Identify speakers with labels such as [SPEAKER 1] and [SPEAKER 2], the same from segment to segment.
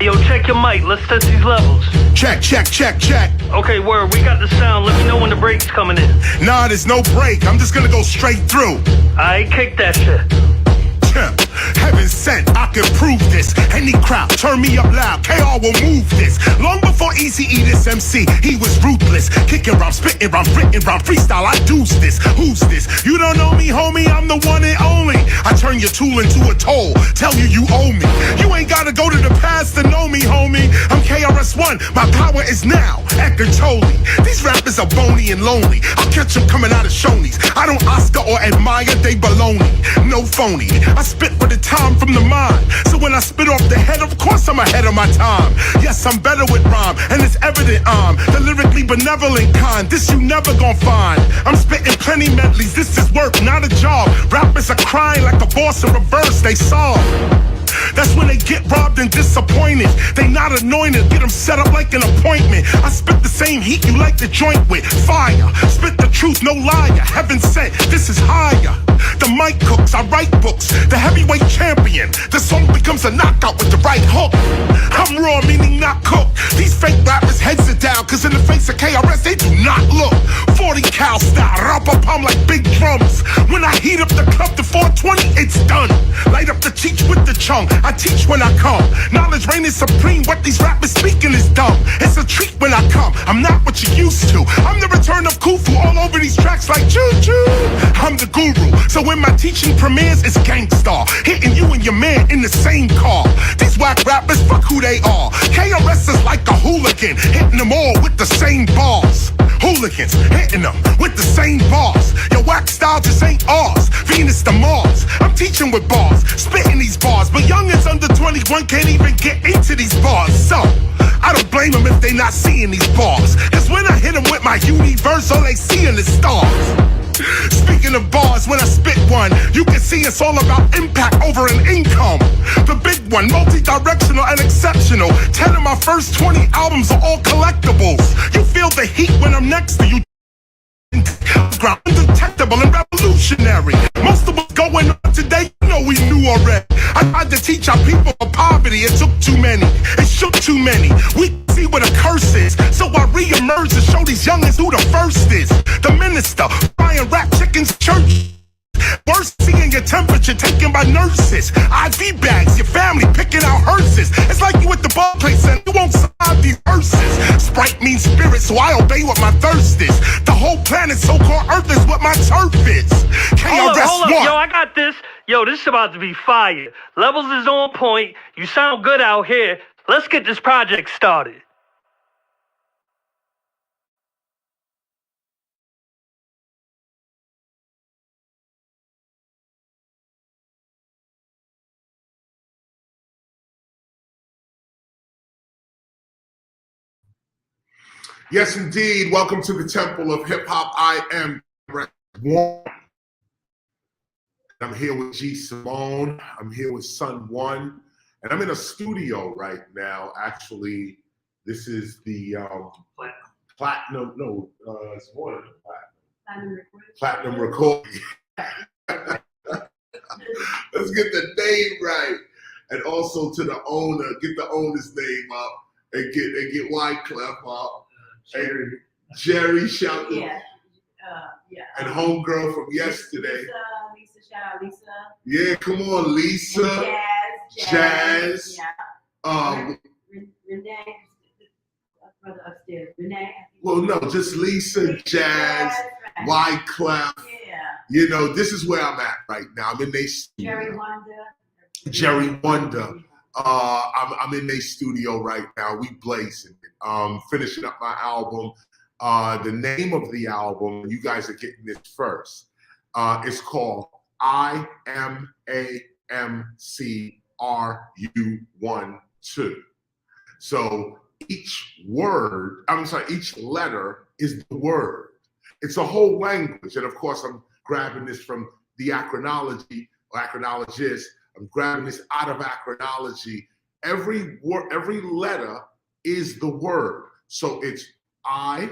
[SPEAKER 1] Yo, check your mic. Let's test these levels.
[SPEAKER 2] Check, check, check, check.
[SPEAKER 1] Okay, word. We got the sound. Let me know when the break's coming in.
[SPEAKER 2] Nah, there's no break. I'm just gonna go straight through.
[SPEAKER 1] I kick that shit.
[SPEAKER 2] Heaven sent, I can prove this. Any crowd, turn me up loud. KR will move this. Long before Eazy-E, this MC, he was ruthless. Kicking rhymes, spitting rhymes, written rhyme, freestyle. I deuce this. Who's this? You don't know me, homie. I'm the one and only. I turn your tool into a toll. Tell you owe me. You ain't gotta go to the past to know me, homie. I'm KRS-ONE. My power is now. Eckhart Tolle. These rappers are bony and lonely. I'll catch them coming out of Shoney's. I don't Oscar or admire, they baloney. No phony. I spit for the time from the mind. So when I spit off the head, of course I'm ahead of my time. Yes, I'm better with rhyme, and it's evident I'm the lyrically benevolent kind. This you never gon' find. I'm spitting plenty medleys. This is work, not a job. Rappers are crying like a boss in reverse. They sob. That's when they get robbed and disappointed. They not anointed, get them set up like an appointment. I spit the same heat you like to joint with. Fire, spit the truth, no liar. Heaven sent, this is higher. The mic cooks, I write books. The heavyweight champion. The song becomes a knockout with the right hook. I'm raw, meaning not cooked. These fake rappers heads are down, cause in the face of KRS they do not look. 40 cal style, rap-a-pum like big drums. When I heat up the club to 420, it's done. Light up the cheeks with the chunk. I teach when I come. Knowledge reigning supreme. What these rappers speaking is dumb. It's a treat when I come. I'm not what you used to. I'm the return of Khufu all over these tracks like choo-choo. I'm the guru. So when my teaching premieres, it's gangstar. Hitting you and your man in the same car. These whack rappers, fuck who they are. KRS is like a hooligan. Hitting them all with the same bars. Hooligans hitting them with the same bars. Your whack style just ain't ours. Venus to Mars. I'm teaching with bars, spitting these bars. But youngins under 21 can't even get into these bars. So I don't blame them if they not seeing these bars. Cause when I hit them with my universe, all they seeing is stars. Speaking of bars, when I spit one, you can see it's all about impact over an income. The big one, multi-directional and exceptional. 10 of my first 20 albums are all collectibles. You feel the heat when I'm next to you. Undetectable and revolutionary. Most of what's going on today, you know we knew already. I tried to teach our people of poverty, it took too many. It shook too many. We see what a curse is. So I re-emerge to show these youngins who the first is. The minister, frying rap chickens church. Worse, seeing your temperature taken by nurses. IV bags, your family picking out hearses. It's like you at the ball place and you won't survive these verses. Sprite means spirit, so I obey what my thirst is. The whole planet, so-called Earth, is what my turf is.
[SPEAKER 1] Hold
[SPEAKER 2] KRS-ONE.
[SPEAKER 1] up. Yo, I got this. Yo, this is about to be fire. Levels is on point. You sound good out here. Let's get this project started.
[SPEAKER 3] Yes, indeed. Welcome to the Temple of Hip Hop. I am KRS-ONE. I'm here with G Simone. I'm here with Sun One, and I'm in a studio right now. Actually, this is the platinum. No, it's more than platinum recording. Let's get the name right, and also to the owner, get the owner's name up, and get Wyclef up. Jerry, shout to and homegirl from yesterday.
[SPEAKER 4] Lisa, shout out Lisa.
[SPEAKER 3] Yeah, come on, Lisa.
[SPEAKER 4] And Jazz.
[SPEAKER 3] Yeah.
[SPEAKER 4] Renee, brother upstairs. Renee.
[SPEAKER 3] Well, no, just Lisa, Jazz,
[SPEAKER 4] right.
[SPEAKER 3] Wyclef.
[SPEAKER 4] Yeah.
[SPEAKER 3] You know, this is where I'm at right now. I'm in their studio. Jerry Wonder. I'm in their studio right now. We blazing it. Finishing up my album. The name of the album, you guys are getting this first. It's called IMAMCRU12. So each letter is the word. It's a whole language. And of course, I'm grabbing this from the Acronology or Acronologist. I'm grabbing this out of Acronology. Every word, every letter is the word. So it's I,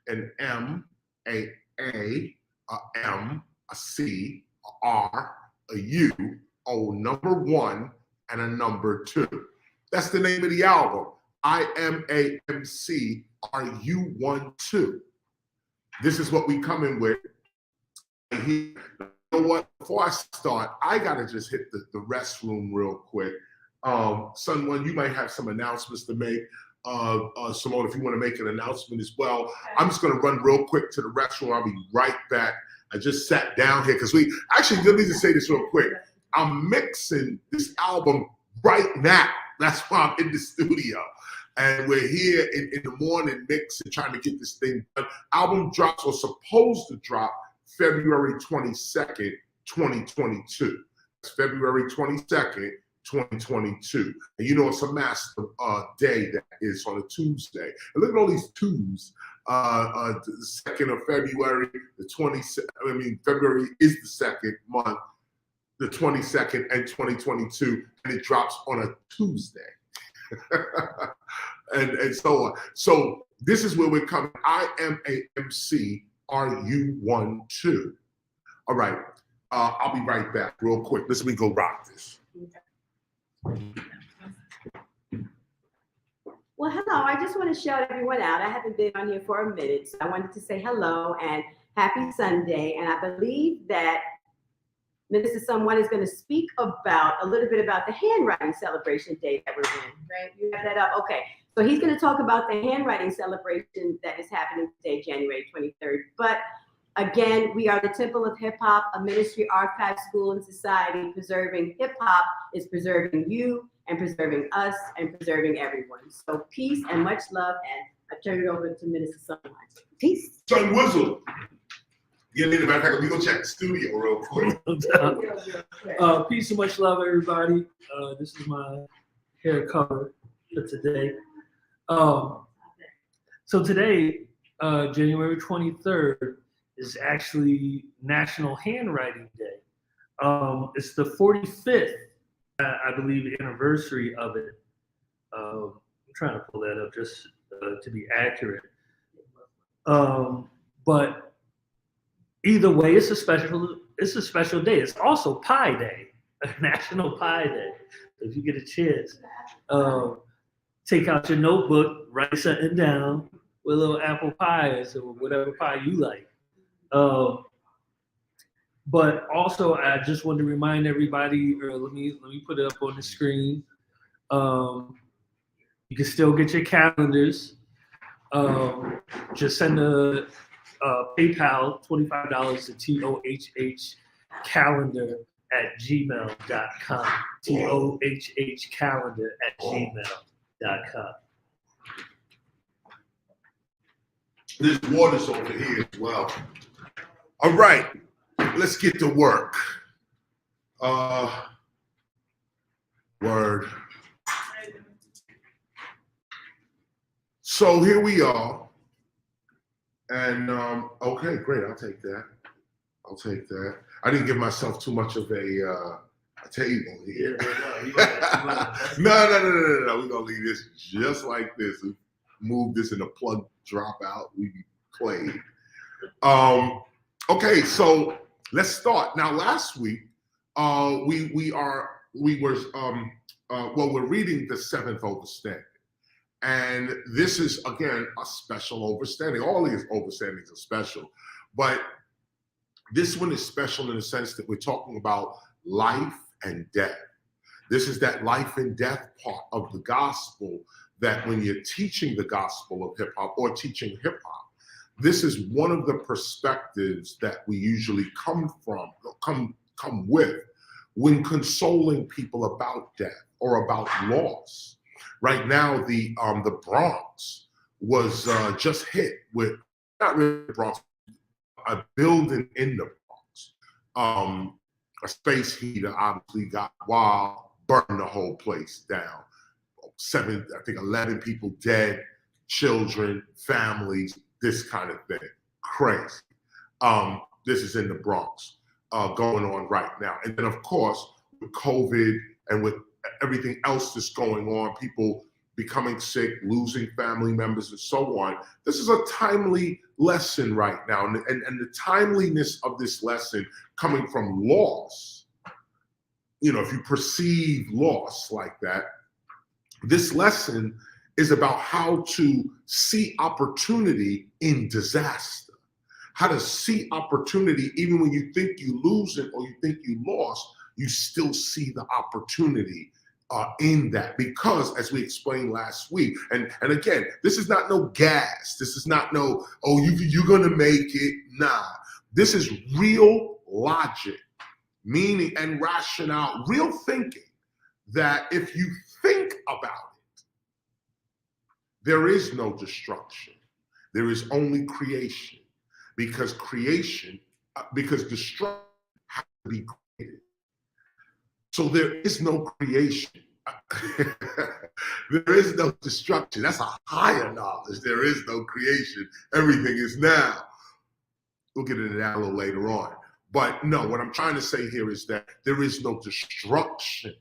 [SPEAKER 3] an M, a M, a C, a R, a U, O number 1, and a number 2. That's the name of the album. I Am a MC. Are you one too? This is what we come in with. You know what? Before I start, I gotta just hit the restroom real quick. Son One, you might have some announcements to make. Simone, if you want to make an announcement as well. I'm just gonna run real quick to the restroom. I'll be right back. I just sat down here because we actually, let me just say this real quick. I'm mixing this album right now. That's why I'm in the studio. And we're here in the morning mixing, trying to get this thing done. Album drops was supposed to drop February 22nd, 2022. It's February 22nd, 2022. And you know it's a master day that is on a Tuesday. And look at all these twos. The 2nd of February, the 22nd, February is the second month, the 22nd and 2022, and it drops on a Tuesday. and so on. So this is where we're coming. I am a MC. Are you one too? All right. I'll be right back real quick. Let me go rock this.
[SPEAKER 4] Well, hello. I just want to shout everyone out. I haven't been on here for a minute, so I wanted to say hello and happy Sunday. And I believe that Minister Someone is going to speak about a little bit about the handwriting celebration day that we're in, right? You have that up? Okay. So he's going to talk about the handwriting celebration that is happening today, January 23rd. But again, we are the Temple of Hip Hop, a ministry, archive, school, and society. Preserving hip hop is preserving you and preserving us and preserving everyone. So peace and much love. And I turn it over to Minister Someone. Peace.
[SPEAKER 3] Son Wizzle. Yeah, in the back, we go check the studio real quick.
[SPEAKER 5] Peace and much love, everybody. This is my hair cover for today. So today, January 23rd, is actually National Handwriting Day. It's the 45th, I believe, anniversary of it. I'm trying to pull that up just to be accurate. But either way, it's a special day. It's also Pie Day, National Pie Day. If you get a chance, take out your notebook, write something down with a little apple pie or whatever pie you like. But also, I just want to remind everybody, or let me put it up on the screen. You can still get your calendars. Just send a PayPal, $25 to tohhcalendar@gmail.com. tohhcalendar@gmail.com.
[SPEAKER 3] There's waters over here as well. All right, let's get to work. Word. So here we are. And okay, great. I'll take that. I didn't give myself too much of a table here. No. We're gonna leave this just like this. Move this and the plug drop out. We played. Okay, so let's start. Now, last week we're reading the 7th overstanding. And this is, again, a special overstanding. All these overstandings are special, but this one is special in the sense that we're talking about life and death. This is that life and death part of the gospel that when you're teaching the gospel of hip hop or teaching hip hop, this is one of the perspectives that we usually come with when consoling people about death or about loss. Right now, the Bronx was just hit with, not really the Bronx, a building in the Bronx. A space heater obviously got wild, burned the whole place down. 11 people dead, children, families, this kind of thing. Crazy. This is in the Bronx going on right now. And then, of course, with COVID and with everything else that's going on, people becoming sick, losing family members, and so on. This is a timely lesson right now. And the timeliness of this lesson coming from loss, if you perceive loss like that, This lesson is about how to see opportunity in disaster, how to see opportunity even when you think you lose it or you think you lost, you still see the opportunity in that, because as we explained last week, and again, this is not no gas, this is not no, oh, you're gonna make it. Nah, this is real logic, meaning and rationale, real thinking, that if you think about it, there is no destruction, there is only creation, because destruction has to be created. So there is no creation. There is no destruction. That's a higher knowledge. There is no creation. Everything is now. We'll get into that a little later on. But no, what I'm trying to say here is that there is no destruction.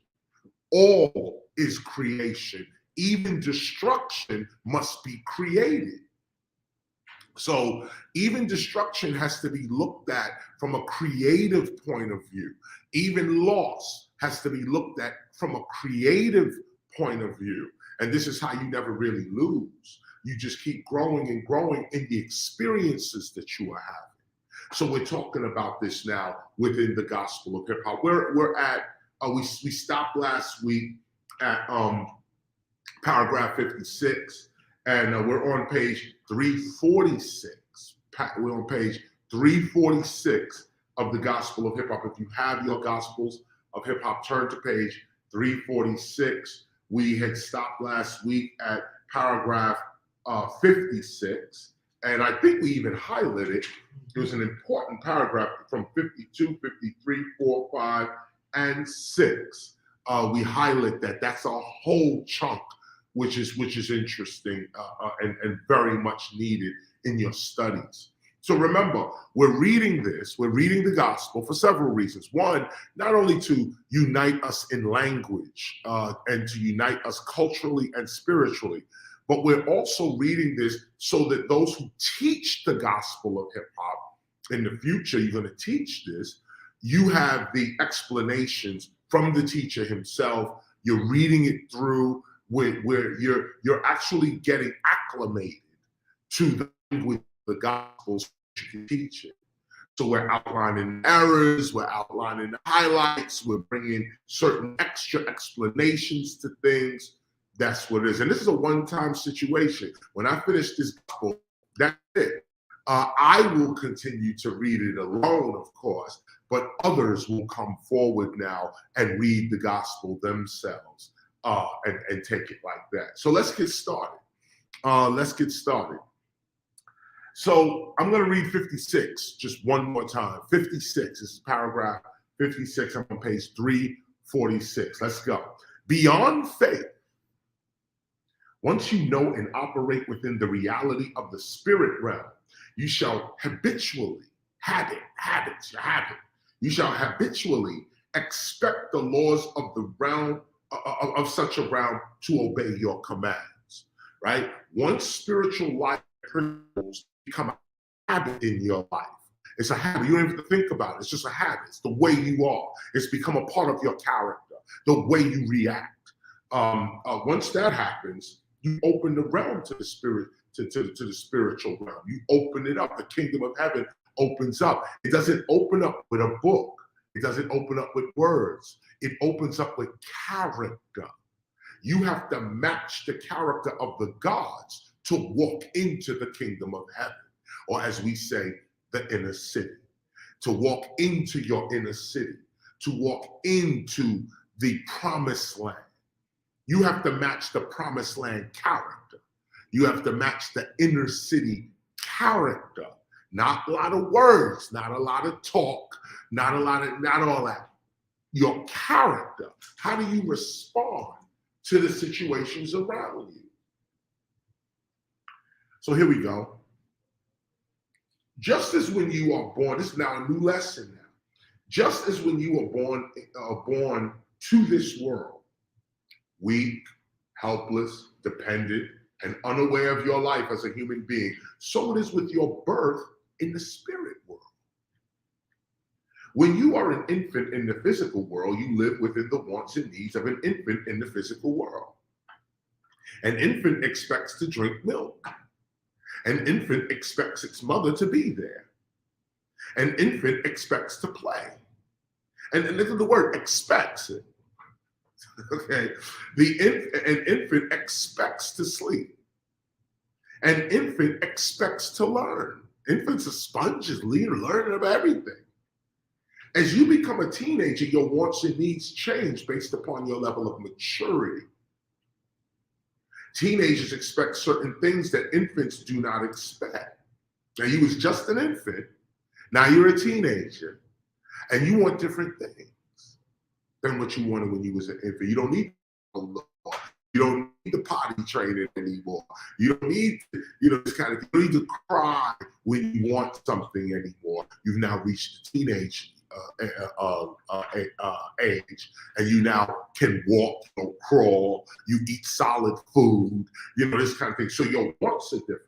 [SPEAKER 3] All is creation. Even destruction must be created. So even destruction has to be looked at from a creative point of view. Even loss has to be looked at from a creative point of view. And this is how you never really lose. You just keep growing and growing in the experiences that you are having. So we're talking about this now within the gospel of hip hop. We're at, we stopped last week at paragraph 56, and we're on page 346. We're on page 346 of the Gospel of Hip Hop. If you have your Gospels of Hip Hop, turn to page 346. We had stopped last week at paragraph 56, and I think we even highlighted. It was an important paragraph from 52, 53, 4, 5, and 6. We highlight that. That's a whole chunk, which is interesting and very much needed in your studies. So remember, we're reading the gospel for several reasons. One, not only to unite us in language and to unite us culturally and spiritually, but we're also reading this so that those who teach the gospel of hip hop in the future, you're going to teach this, you have the explanations from the teacher himself. You're reading it through where you're actually getting acclimated to the language of the gospels you can teach it. So we're outlining errors, we're outlining highlights, we're bringing certain extra explanations to things. That's what it is. And this is a one-time situation. When I finish this gospel, that's it. I will continue to read it alone, of course, but others will come forward now and read the gospel themselves and take it like that. So let's get started. So I'm going to read 56 just one more time. 56, this is paragraph 56. I'm on page 346. Let's go. Beyond faith, once you know and operate within the reality of the spirit realm, you shall habitually, you shall habitually expect the laws of the realm, of such a realm to obey your commands, right? Once spiritual life principles become a habit in your life, it's a habit. You don't even have to think about it. It's just a habit. It's the way you are. It's become a part of your character, the way you react. Once that happens, you open the realm to the spirit, to the spiritual realm. You open it up. The kingdom of heaven opens up. It doesn't open up with a book. It doesn't open up with words. It opens up with character. You have to match the character of the gods to walk into the kingdom of heaven, or as we say, the inner city. To walk into your inner city, to walk into the promised land. You have to match the promised land character. You have to match the inner city character. Not a lot of words, not a lot of talk, not all that. Your character. How do you respond to the situations around you? So here we go. Just as when you are born, this is now a new lesson now. Just as when you are born to this world, weak, helpless, dependent, and unaware of your life as a human being, so it is with your birth in the spirit world. When you are an infant in the physical world, you live within the wants and needs of an infant in the physical world. An infant expects to drink milk. An infant expects its mother to be there. An infant expects to play. And look at the word, expects it. Okay, an infant expects to sleep. An infant expects to learn. Infants are sponges, learning about everything. As you become a teenager, your wants and needs change based upon your level of maturity. Teenagers expect certain things that infants do not expect. Now, you was just an infant, now you're a teenager, and you want different things than what you wanted when you was an infant. You don't need you don't need the potty training anymore. You don't need, this kind of, you don't need to cry when you want something anymore. You've now reached the teenage age, and you now can walk, crawl, you eat solid food, this kind of thing. So your wants are different.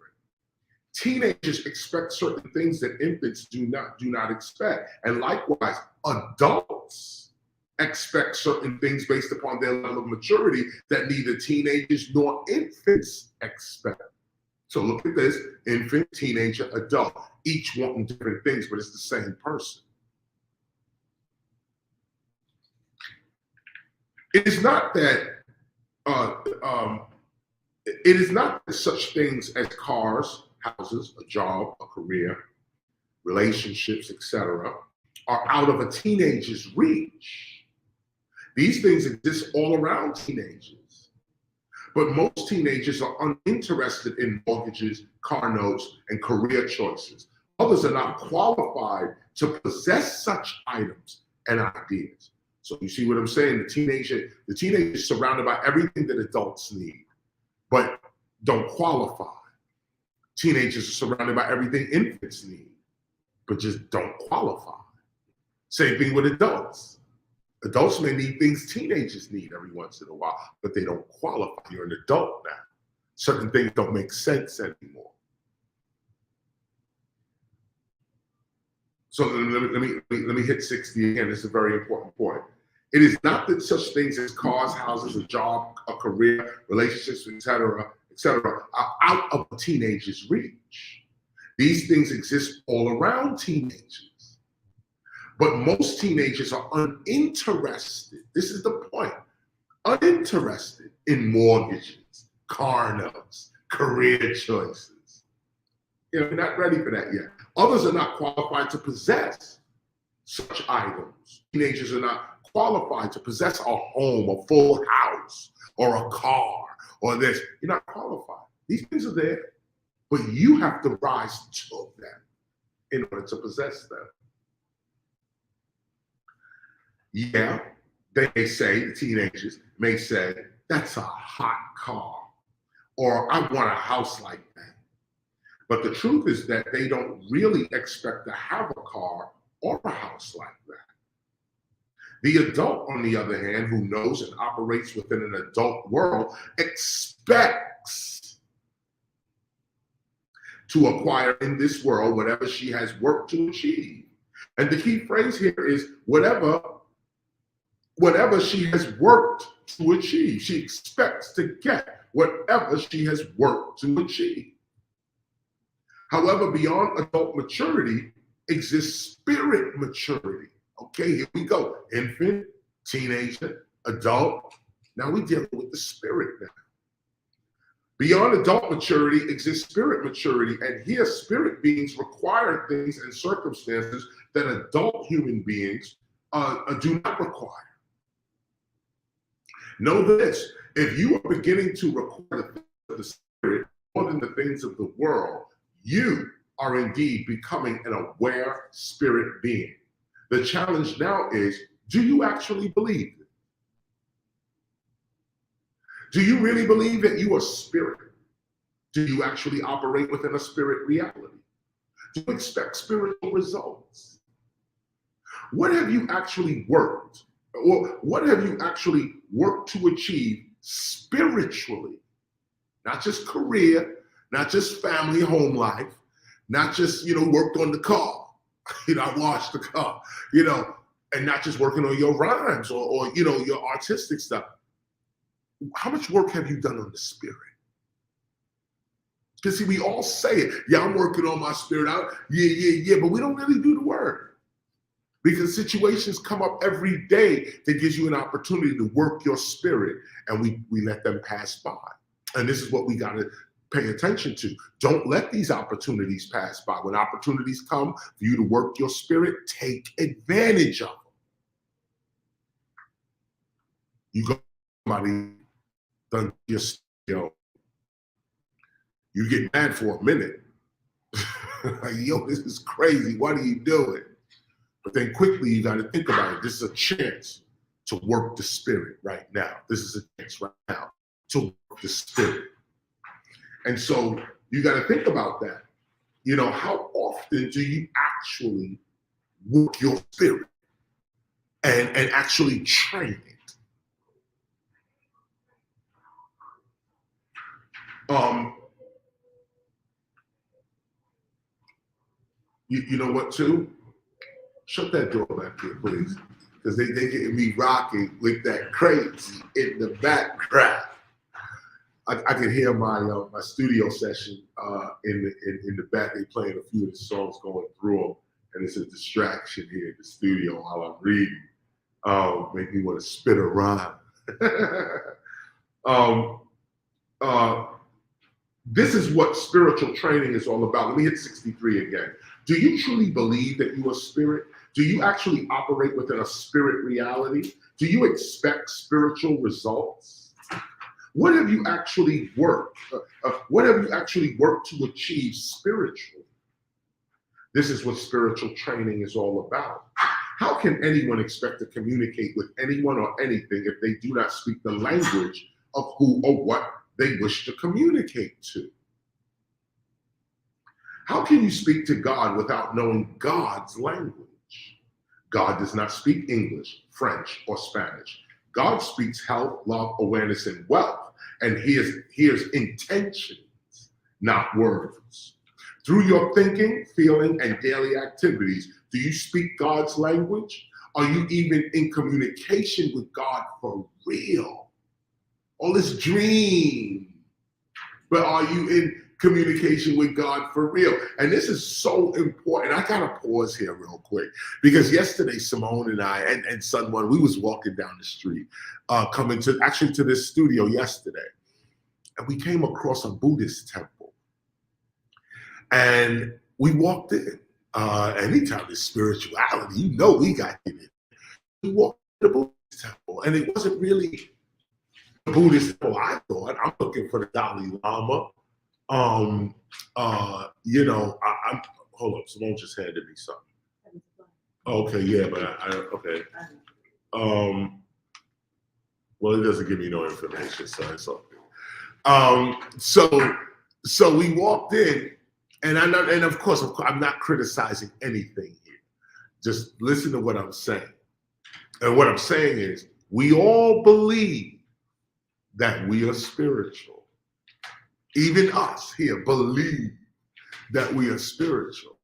[SPEAKER 3] Teenagers expect certain things that infants do not expect, and likewise, adults expect certain things based upon their level of maturity that neither teenagers nor infants expect. So look at this: infant, teenager, adult, each wanting different things, but it's the same person. It is not that such things as cars, houses, a job, a career, relationships, etc., are out of a teenager's reach. These things exist all around teenagers, but most teenagers are uninterested in mortgages, car notes, and career choices. Others are not qualified to possess such items and ideas. So you see what I'm saying? The teenager is surrounded by everything that adults need, but don't qualify. Teenagers are surrounded by everything infants need, but just don't qualify. Same thing with adults. Adults may need things teenagers need every once in a while, but they don't qualify. You're an adult now. Certain things don't make sense anymore. So let me hit 60 again. This is a very important point. It is not that such things as cars, houses, a job, a career, relationships, etc., are out of a teenager's reach. These things exist all around teenagers. But most teenagers are uninterested. This is the point. Uninterested in mortgages, car notes, career choices. We're not ready for that yet. Others are not qualified to possess such items. Teenagers are not qualified to possess a home, a full house, or a car, or this. You're not qualified. These things are there, but you have to rise to them in order to possess them. Yeah, they may say, the teenagers may say, that's a hot car, or I want a house like that. But the truth is that they don't really expect to have a car or a house like that. The adult, on the other hand, who knows and operates within an adult world, expects to acquire in this world whatever she has worked to achieve. And the key phrase here is whatever she has worked to achieve. She expects to get whatever she has worked to achieve. However, beyond adult maturity exists spirit maturity. Okay, here we go. Infant, teenager, adult. Now we're dealing with the spirit now. Beyond adult maturity exists spirit maturity, and here spirit beings require things and circumstances that adult human beings do not require. Know this: if you are beginning to require the things of the spirit more than the things of the world, you are indeed becoming an aware spirit being. The challenge now is, do you actually believe it? Do you really believe that you are spirit? Do you actually operate within a spirit reality? Do you expect spiritual results? What have you actually worked? Or what have you actually worked to achieve spiritually? Not just career, not just family, home life, not just, worked on the car, I washed the car, and not just working on your rhymes or your artistic stuff. how much work have you done on the spirit? Because see, we all say it. Yeah, I'm working on my spirit out. Yeah, but we don't really do the work. Because situations come up every day that gives you an opportunity to work your spirit, and we let them pass by. And this is what we got to pay attention to. Don't let these opportunities pass by. When opportunities come for you to work your spirit, take advantage of them. You go, somebody done just, you get mad for a minute. Like, yo, this is crazy. What are you doing? But then quickly you got to think about it. This is a chance to work the spirit right now. This is a chance right now to work the spirit. And so you got to think about that. How often do you actually work your spirit and actually train it? You know what, too? Shut that door back here, please. Because they getting me rocking with that crazy in the background. I can hear my studio session in the back. They playing a few of the songs going through them, and it's a distraction here in the studio while I'm reading. Make me want to spit a rhyme. This is what spiritual training is all about. Let me hit 63 again. Do you truly believe that you are spirit? Do you actually operate within a spirit reality? Do you expect spiritual results? What have you actually worked? What have you actually worked to achieve spiritually? This is what spiritual training is all about. How can anyone expect to communicate with anyone or anything if they do not speak the language of who or what they wish to communicate to? How can you speak to God without knowing God's language? God does not speak English, French, or Spanish. God speaks health, love, awareness, and wealth, and hears intentions, not words. Through your thinking, feeling, and daily activities, do you speak God's language? Are you even in communication with God for real? All this dream, but are you in communication with God for real? And this is so important. I gotta pause here real quick, because yesterday Simone and I and Son One, we was walking down the street, coming to this studio yesterday, and we came across a Buddhist temple, and we walked in. Anytime there's spirituality, we got in it. We walked to the Buddhist temple, and it wasn't really the Buddhist temple. I thought I'm looking for the Dalai Lama. I'm hold up, Simone just handed me something. Okay, yeah, but okay. Well, it doesn't give me no information, so it's okay. So we walked in, and of course, I'm not criticizing anything here. Just listen to what I'm saying. And what I'm saying is, we all believe that we are spiritual. Even us here believe that we are spiritual.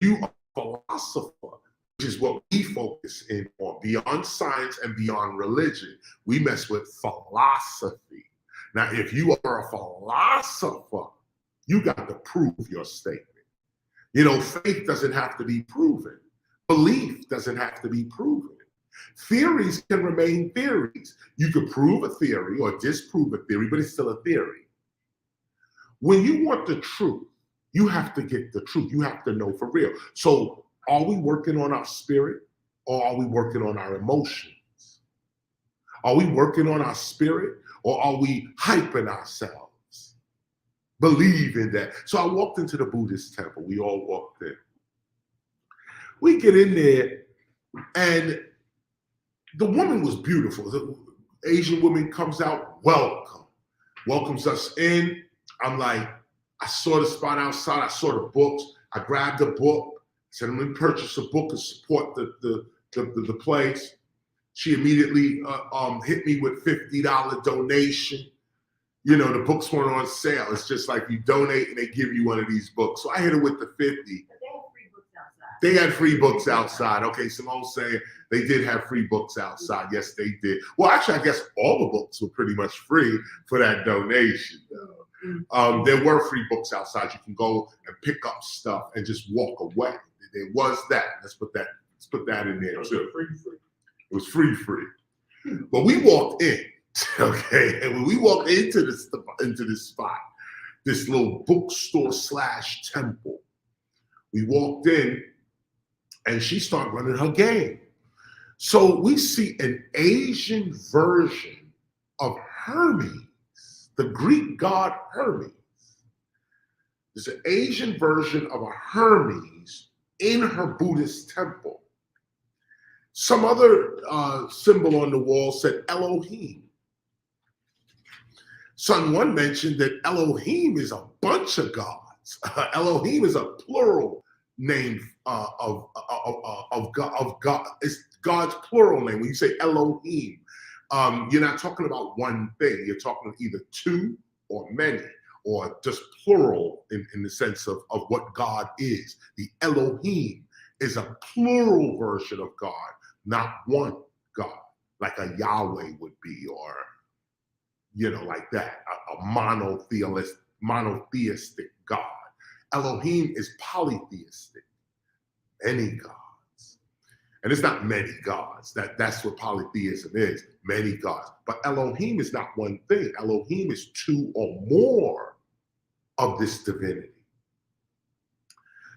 [SPEAKER 3] You are a philosopher, which is what we focus in on. Beyond science and beyond religion, we mess with philosophy. Now, if you are a philosopher, you got to prove your statement. Faith doesn't have to be proven. Belief doesn't have to be proven. Theories can remain theories. You could prove a theory or disprove a theory, but it's still a theory. When you want the truth, you have to get the truth. You have to know for real. So are we working on our spirit, or are we working on our emotions? Are we working on our spirit, or are we hyping ourselves? Believe in that. So I walked into the Buddhist temple. We all walked in. We get in there, and the woman was beautiful. The Asian woman comes out, welcomes us in. I'm like, I saw the spot outside. I saw the books. I grabbed a book. Said, I'm going to purchase a book and support the place. She immediately hit me with $50 donation. The books weren't on sale. It's just like you donate and they give you one of these books. So I hit her with the 50.
[SPEAKER 4] But they have free books outside.
[SPEAKER 3] They had free books outside. Okay, Simone's saying they did have free books outside. Yes, they did. Well, actually, I guess all the books were pretty much free for that donation. There were free books outside. You can go and pick up stuff and just walk away. There was that. Let's put that in there too. It was free. But we walked in, okay, and when we walked into this spot, this little bookstore / temple, we walked in, and she started running her game. So we see an Asian version of Hermes, the Greek god Hermes. There's an Asian version of a Hermes in her Buddhist temple. Some other symbol on the wall said Elohim. Son One mentioned that Elohim is a bunch of gods. Elohim is a plural name of God. It's God's plural name. When you say Elohim, you're not talking about one thing. You're talking either two or many, or just plural in the sense of what God is. The Elohim is a plural version of God, not one God, like a Yahweh would be, or, like that, a monotheistic God. Elohim is polytheistic, many gods. And it's not many gods. That's what polytheism is, many gods. But Elohim is not one thing. Elohim is two or more of this divinity.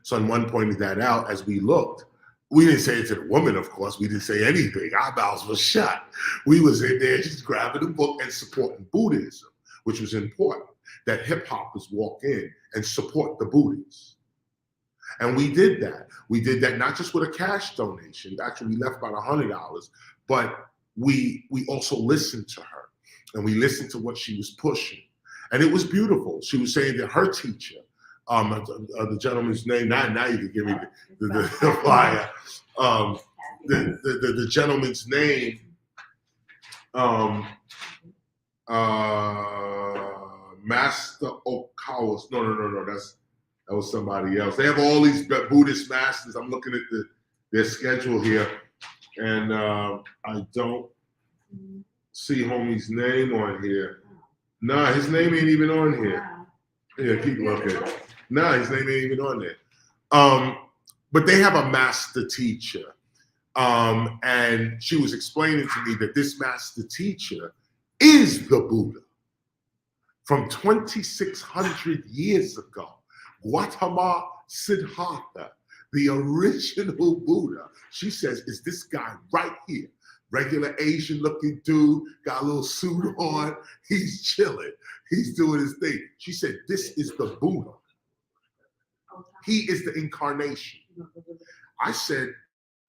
[SPEAKER 3] Son One pointed that out as we looked. We didn't say it to the woman, of course. We didn't say anything. Our mouths were shut. We was in there just grabbing the book and supporting Buddhism, which was important, that hip hoppers walk in and support the Buddhists. And we did that. We did that not just with a cash donation. Actually, we left about $100, but we also listened to her, and we listened to what she was pushing. And it was beautiful. She was saying that her teacher, the gentleman's name, now you can give me the flyer. The gentleman's name, Master Okawas. No, that was somebody else. They have all these Buddhist masters. I'm looking at their schedule here, and I don't see homie's name on here. Nah, his name ain't even on here. Yeah, keep looking. Nah, his name ain't even on there. But they have a master teacher. And she was explaining to me that this master teacher is the Buddha from 2,600 years ago. Gautama Siddhartha, the original Buddha. She says, is this guy right here. Regular Asian looking dude, got a little suit on. He's chilling. He's doing his thing. She said, this is the Buddha. He is the incarnation. I said,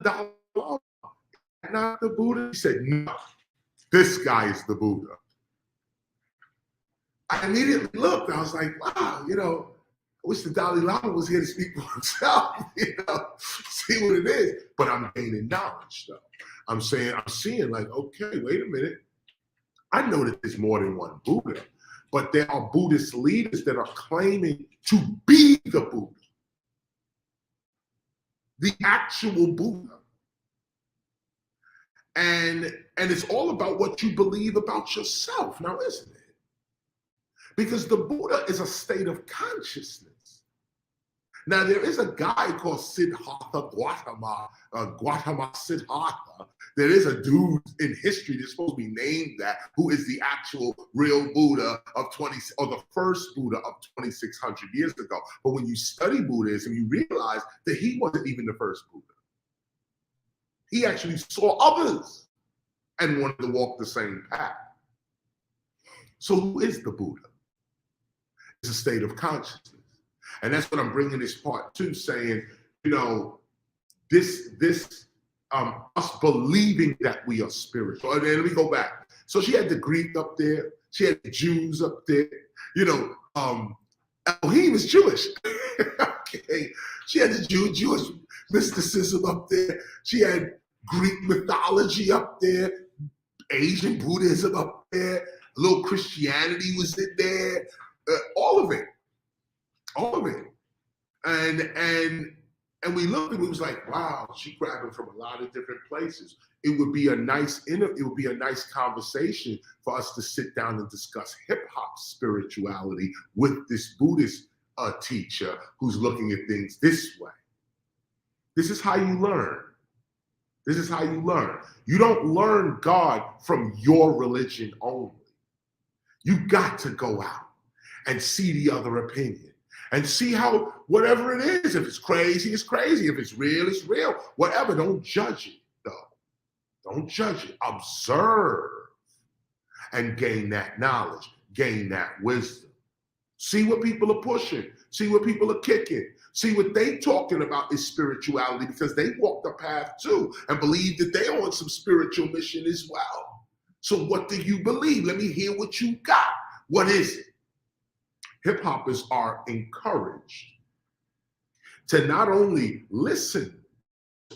[SPEAKER 3] not the Buddha. She said, no, this guy is the Buddha. I immediately looked. I was like, wow, I wish the Dalai Lama was here to speak for himself, see what it is. But I'm gaining knowledge, though. I'm seeing like, okay, wait a minute. I know that there's more than one Buddha, but there are Buddhist leaders that are claiming to be the Buddha, the actual Buddha. And it's all about what you believe about yourself now, isn't it? Because the Buddha is a state of consciousness. Now, there is a guy called Siddhartha Gautama Siddhartha. There is a dude in history that's supposed to be named that, who is the actual real Buddha of the first Buddha of 2,600 years ago. But when you study Buddhism, you realize that he wasn't even the first Buddha. He actually saw others and wanted to walk the same path. So who is the Buddha? It's a state of consciousness. And that's what I'm bringing this part to, saying, us believing that we are spiritual. And then let me go back. So she had the Greek up there. She had the Jews up there. Elohim is Jewish. Okay. She had the Jewish mysticism up there. She had Greek mythology up there. Asian Buddhism up there. A little Christianity was in there. All of it. And And we looked and we was like, wow, she grabbing from a lot of different places. It would be a nice conversation for us to sit down and discuss hip hop spirituality with this Buddhist teacher who's looking at things this way. This is how you learn. This is how you learn. You don't learn God from your religion only. You got to go out and see the other opinion. And see how, whatever it is, if it's crazy, it's crazy. If it's real, whatever. Don't judge it, though. Don't judge it. Observe and gain that knowledge, gain that wisdom. See what people are pushing. See what people are kicking. See what they talking about is spirituality, because they walk the path too and believe that they on some spiritual mission as well. So what do you believe? Let me hear what you got. What is it? Hip hoppers are encouraged to not only listen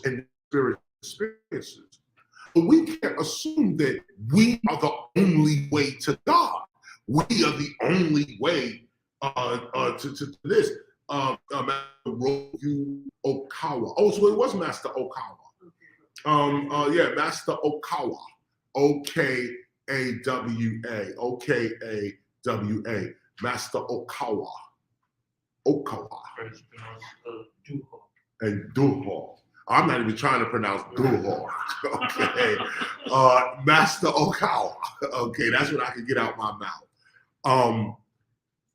[SPEAKER 3] and spiritual experiences, but we can't assume that we are the only way to God. We are the only way to this. Master Royu Okawa. Oh, so it was Master Okawa. Master Okawa. O-K-A-W-A. O-K-A-W-A. Master Okawa. And Duho. I'm not even trying to pronounce Duho. Okay. Master Okawa. Okay, that's what I can get out my mouth.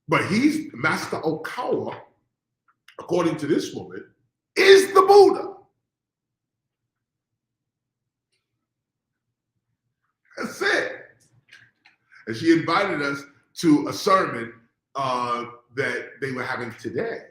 [SPEAKER 3] But he's Master Okawa, according to this woman, is the Buddha. That's it. And she invited us to a sermon that they were having today.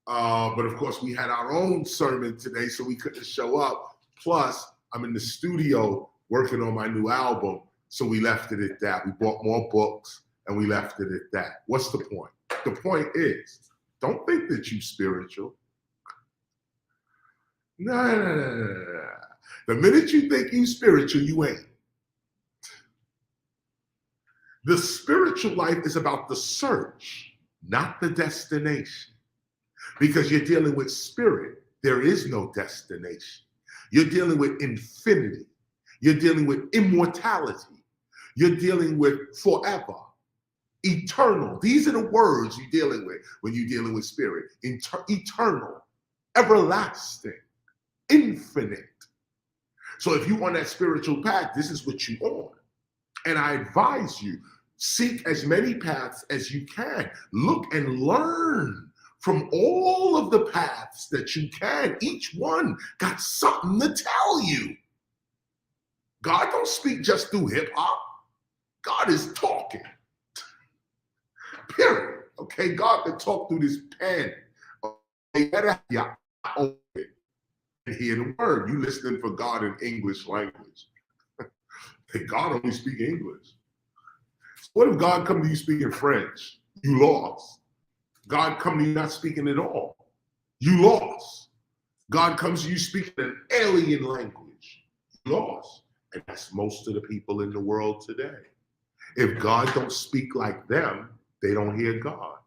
[SPEAKER 3] But of course, we had our own sermon today, so we couldn't show up. Plus, I'm in the studio working on my new album, so we left it at that. We bought more books, and we left it at that. What's the point? The point is, don't think that you're spiritual. No. The minute you think you're spiritual, you ain't. The spiritual life is about the search, not the destination. Because you're dealing with spirit, there is no destination. You're dealing with infinity. You're dealing with immortality. You're dealing with forever, eternal. These are the words you're dealing with when you're dealing with spirit. Eternal, everlasting, infinite. So if you on that spiritual path, this is what you're on. And I advise you, seek as many paths as you can. Look and learn from all of the paths that you can. Each one got something to tell you. God don't speak just through hip hop. God is talking. Period. Okay, God can talk through this pen. And hear the word. You listening for God in English language. God only speak English. What if God come to you speaking French? You lost. God come to you not speaking at all. You lost. God comes to you speaking an alien language. You lost. And that's most of the people in the world today. If God don't speak like them, they don't hear God.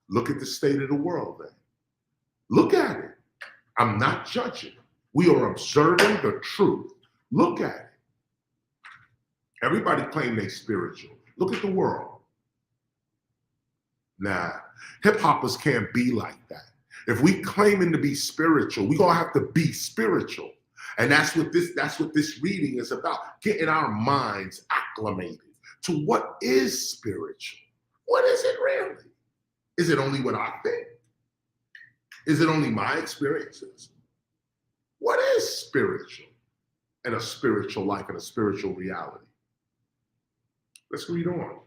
[SPEAKER 3] Look at the state of the world then. Look at it. I'm not judging. We are observing the truth. Look at it. Everybody claim they spiritual. Look at the world. Nah, hip hoppers can't be like that. If we claiming to be spiritual, we gonna have to be spiritual. And that's what this reading is about. Getting our minds acclimated to what is spiritual. What is it really? Is it only what I think? Is it only my experiences? What is spiritual and a spiritual life and a spiritual reality? Let's read on.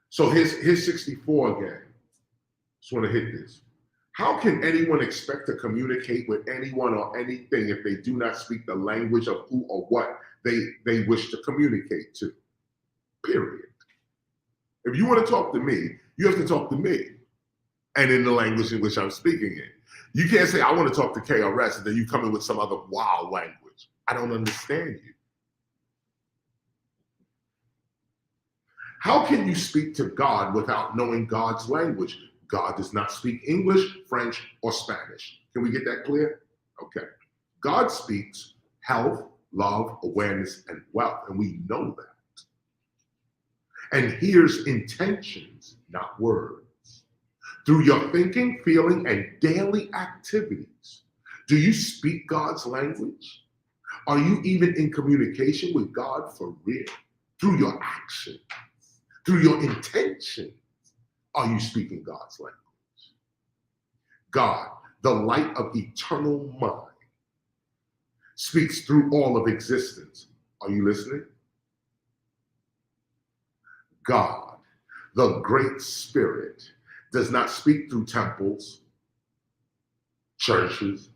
[SPEAKER 3] So here's 64 again. Just want to hit this. How can anyone expect to communicate with anyone or anything if they do not speak the language of who or what they wish to communicate to? Period. If you want to talk to me, you have to talk to me. And in the language in which I'm speaking in. You can't say, I want to talk to KRS, and then you come in with some other wild language. I don't understand you. How can you speak to God without knowing God's language? God does not speak English, French, or Spanish. Can we get that clear? Okay. God speaks health, love, awareness, and wealth, and we know that. And hears intentions, not words. Through your thinking, feeling, and daily activities, do you speak God's language? Are you even in communication with God for real? Through your actions, through your intentions, are you speaking God's language? God, the light of eternal mind, speaks through all of existence. Are you listening? God, the Great Spirit, does not speak through temples, churches,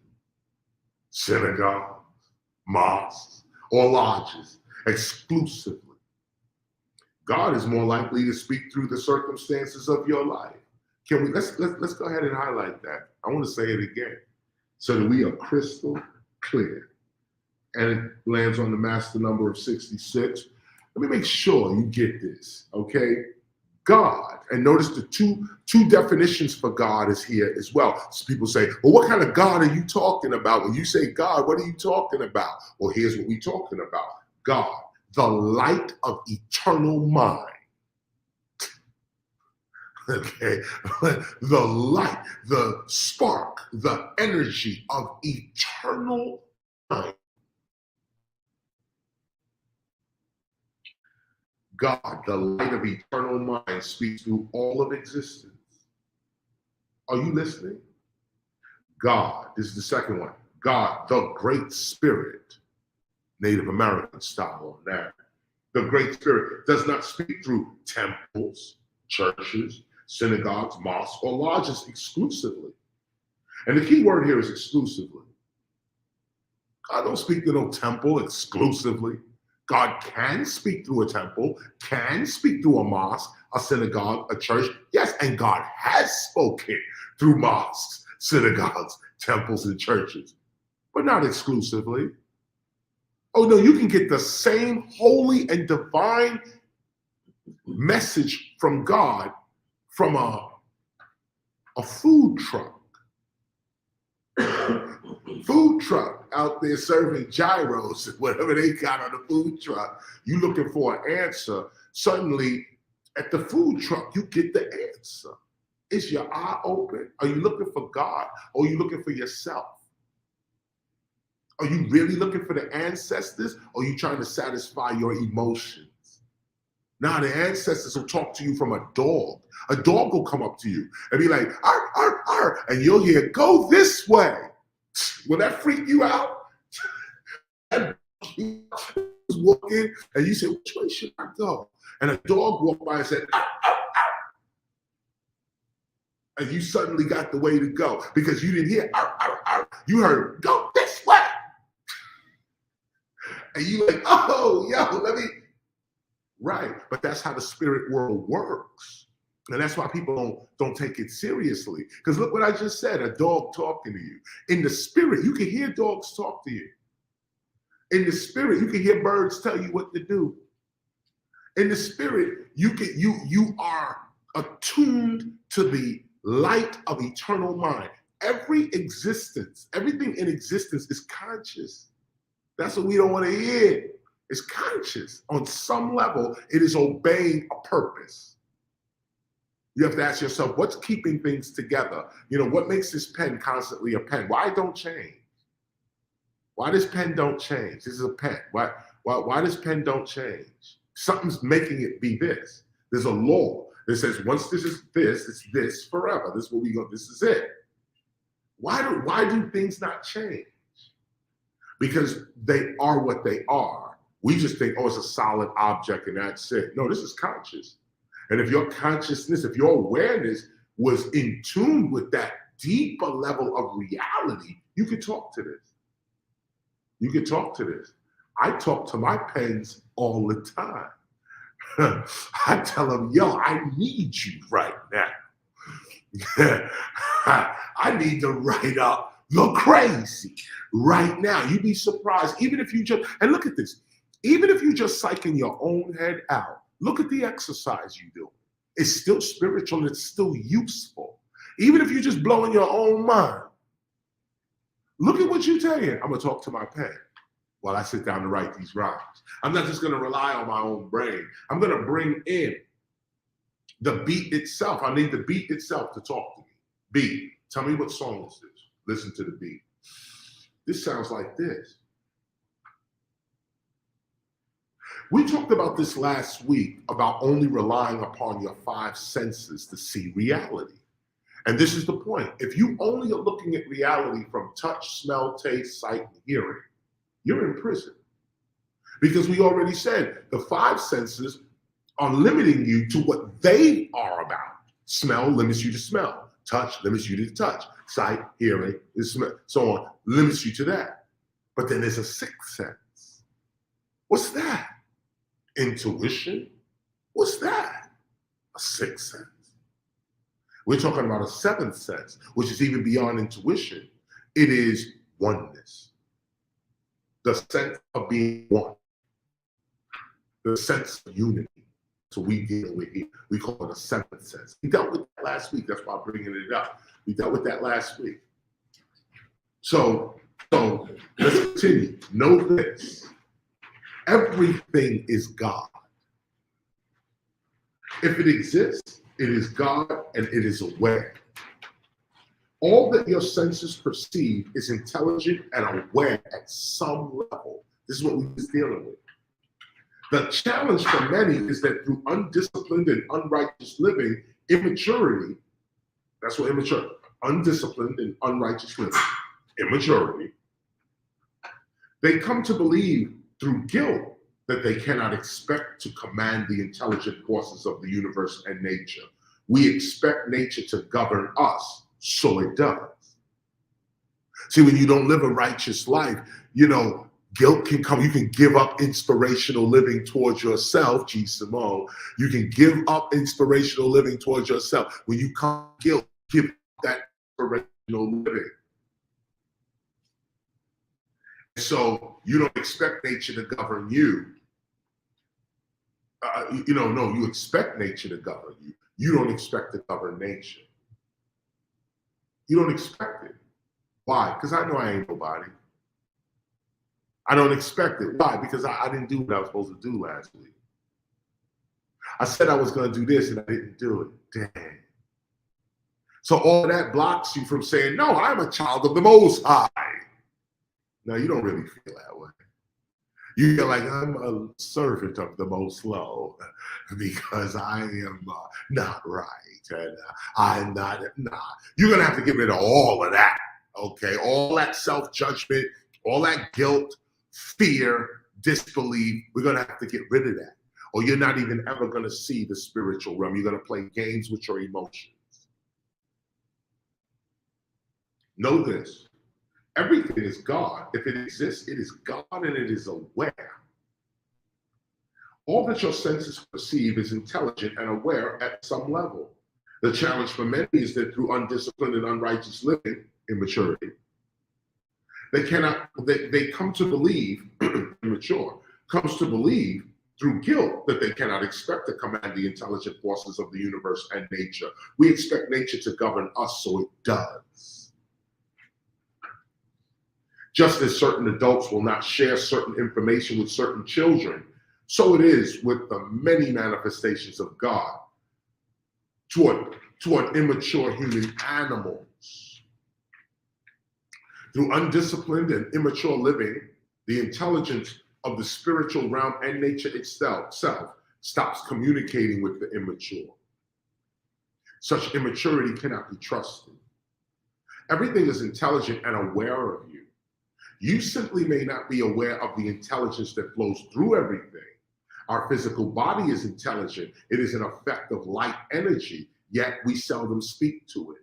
[SPEAKER 3] synagogues, mosques, or lodges exclusively. God is more likely to speak through the circumstances of your life. Can we let's go ahead and highlight that. I want to say it again so that we are crystal clear. And it lands on the master number of 66. Let me make sure you get this, okay? God, and notice the two definitions for God is here as well. So people say, well, what kind of God are you talking about? When you say God, what are you talking about? Well, here's what we're talking about. God, the light of eternal mind. Okay, the light, the spark, the energy of eternal mind. God, the light of eternal mind, speaks through all of existence. Are you listening? God, this is the second one. God, the Great Spirit, Native American style on that. The Great Spirit does not speak through temples, churches, synagogues, mosques, or lodges exclusively. And the key word here is exclusively. God don't speak to no temple exclusively. God can speak through a temple, can speak through a mosque, a synagogue, a church. Yes, and God has spoken through mosques, synagogues, temples, and churches, but not exclusively. Oh no, you can get the same holy and divine message from God from a food truck. Food truck out there serving gyros, whatever they got on the food truck. You looking for an answer. Suddenly, at the food truck, you get the answer. Is your eye open? Are you looking for God, or are you looking for yourself? Are you really looking for the ancestors, or are you trying to satisfy your emotions? Now, the ancestors will talk to you from a dog. A dog will come up to you and be like, arr, arr, arr, and you'll hear, go this way. Will that freak you out? Walking, and you say, which way should I go? And a dog walked by and said, arr, arr, arr. And you suddenly got the way to go because you didn't hear, arr, arr, arr. You heard, go this way. And you like, oh, yo, let me. Right, but that's how the spirit world works. And that's why people don't take it seriously. Because look what I just said, a dog talking to you. In the spirit, you can hear dogs talk to you. In the spirit, you can hear birds tell you what to do. In the spirit, you are attuned to the light of eternal mind. Every existence, everything in existence is conscious. That's what we don't want to hear. It's conscious. On some level, it is obeying a purpose. You have to ask yourself, what's keeping things together? You know, what makes this pen constantly a pen? Why it don't change? Why this pen don't change? This is a pen. Why this pen don't change? Something's making it be this. There's a law that says once this is this, it's this forever. This is what we go. This is it. Why do things not change? Because they are what they are. We just think, oh, it's a solid object and that's it. No, this is conscious. And if your consciousness, if your awareness was in tune with that deeper level of reality, you could talk to this. You could talk to this. I talk to my pens all the time. I tell them, yo, I need you right now. I need to write up the crazy right now. You'd be surprised, even if you just, and look at this, even if you just psyching your own head out, look at the exercise you do. It's still spiritual, it's still useful. Even if you're just blowing your own mind, look at what you're saying. I'm going to talk to my pen while I sit down to write these rhymes. I'm not just going to rely on my own brain. I'm going to bring in the beat itself. I need the beat itself to talk to me. Beat, tell me what song this is. Listen to the beat. This sounds like this. We talked about this last week, about only relying upon your 5 senses to see reality. And this is the point. If you only are looking at reality from touch, smell, taste, sight, and hearing, you're in prison. Because we already said the 5 senses are limiting you to what they are about. Smell limits you to smell. Touch limits you to touch. Sight, hearing, so on, limits you to that. But then there's a 6th sense. What's that? Intuition? What's that? A 6th sense. We're talking about a 7th sense, which is even beyond intuition. It is oneness. The sense of being one. The sense of unity. So we deal with it. We call it a 7th sense. We dealt with that last week. That's why I'm bringing it up. We dealt with that last week. So let's continue. Know this. Everything is God. If it exists, it is God and it is aware. All that your senses perceive is intelligent and aware at some level. This is what we was dealing with. The challenge for many is that through undisciplined and unrighteous living, immaturity, that's what immature, undisciplined and unrighteous living, immaturity, they come to believe through guilt that they cannot expect to command the intelligent forces of the universe and nature. We expect nature to govern us, so it does. See, when you don't live a righteous life, guilt can come. You can give up inspirational living towards yourself, G. Simone. You can give up inspirational living towards yourself. When you come guilt, give up that inspirational living. So you don't expect nature to govern you. No, you expect nature to govern you. You don't expect to govern nature. You don't expect it. Why? Because I know I ain't nobody. I don't expect it. Why? Because I didn't do what I was supposed to do last week. I said I was going to do this and I didn't do it. Dang. So all that blocks you from saying, no, I'm a child of the Most High. No, you don't really feel that way. You feel like I'm a servant of the Most Low because I am not right. And I'm not. You're going to have to get rid of all of that. Okay. All that self-judgment, all that guilt, fear, disbelief. We're going to have to get rid of that. Or you're not even ever going to see the spiritual realm. You're going to play games with your emotions. Know this. Everything is God. If it exists, it is God and it is aware. All that your senses perceive is intelligent and aware at some level. The challenge for many is that through undisciplined and unrighteous living, immaturity, they come to believe, immature, comes to believe through guilt that they cannot expect to command the intelligent forces of the universe and nature. We expect nature to govern us, so it does. Just as certain adults will not share certain information with certain children, so it is with the many manifestations of God toward immature human animals. Through undisciplined and immature living, the intelligence of the spiritual realm and nature itself stops communicating with the immature. Such immaturity cannot be trusted. Everything is intelligent and aware of you. You simply may not be aware of the intelligence that flows through everything. Our physical body is intelligent. It is an effect of light energy, yet we seldom speak to it.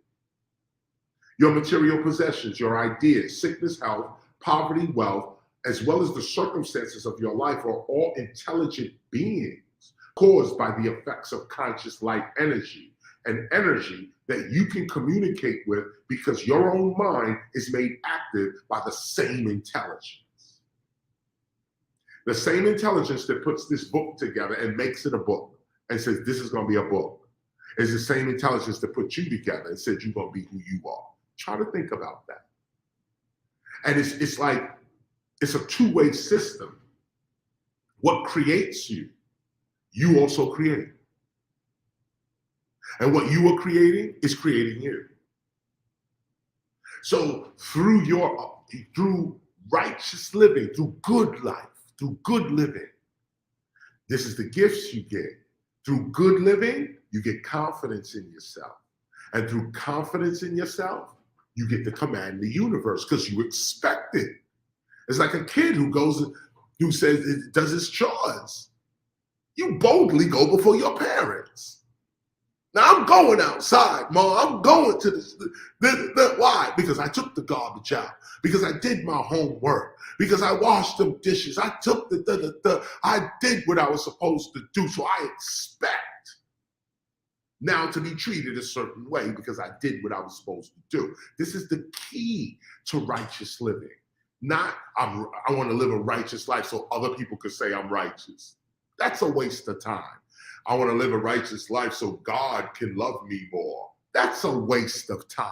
[SPEAKER 3] Your material possessions, your ideas, sickness, health, poverty, wealth, as well as the circumstances of your life are all intelligent beings caused by the effects of conscious light energy, an energy that you can communicate with because your own mind is made active by the same intelligence. The same intelligence that puts this book together and makes it a book and says, this is going to be a book. It's the same intelligence that put you together and said you're going to be who you are. Try to think about that. And it's like, it's a two-way system. What creates you, you also create. And what you are creating is creating you. So through righteous living, through good life, through good living, this is the gifts you get. Through good living, you get confidence in yourself. And through confidence in yourself, you get to command the universe because you expect it. It's like a kid who says, does his chores. You boldly go before your parents. Now I'm going outside, Mom. I'm going to this. Why? Because I took the garbage out. Because I did my homework. Because I washed them dishes. I took I did what I was supposed to do. So I expect now to be treated a certain way because I did what I was supposed to do. This is the key to righteous living. Not I want to live a righteous life so other people could say I'm righteous. That's a waste of time. I want to live a righteous life so God can love me more. That's a waste of time.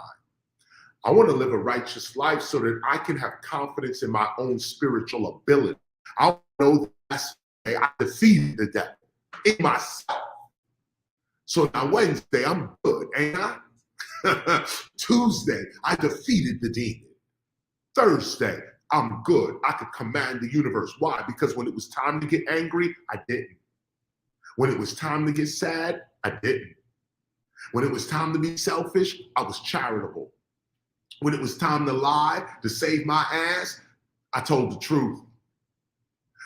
[SPEAKER 3] I want to live a righteous life so that I can have confidence in my own spiritual ability. I know that's why I defeated the devil in myself. So now Wednesday, I'm good, ain't I? Tuesday, I defeated the demon. Thursday, I'm good. I could command the universe. Why? Because when it was time to get angry, I didn't. When it was time to get sad, I didn't. When it was time to be selfish, I was charitable. When it was time to lie, to save my ass, I told the truth.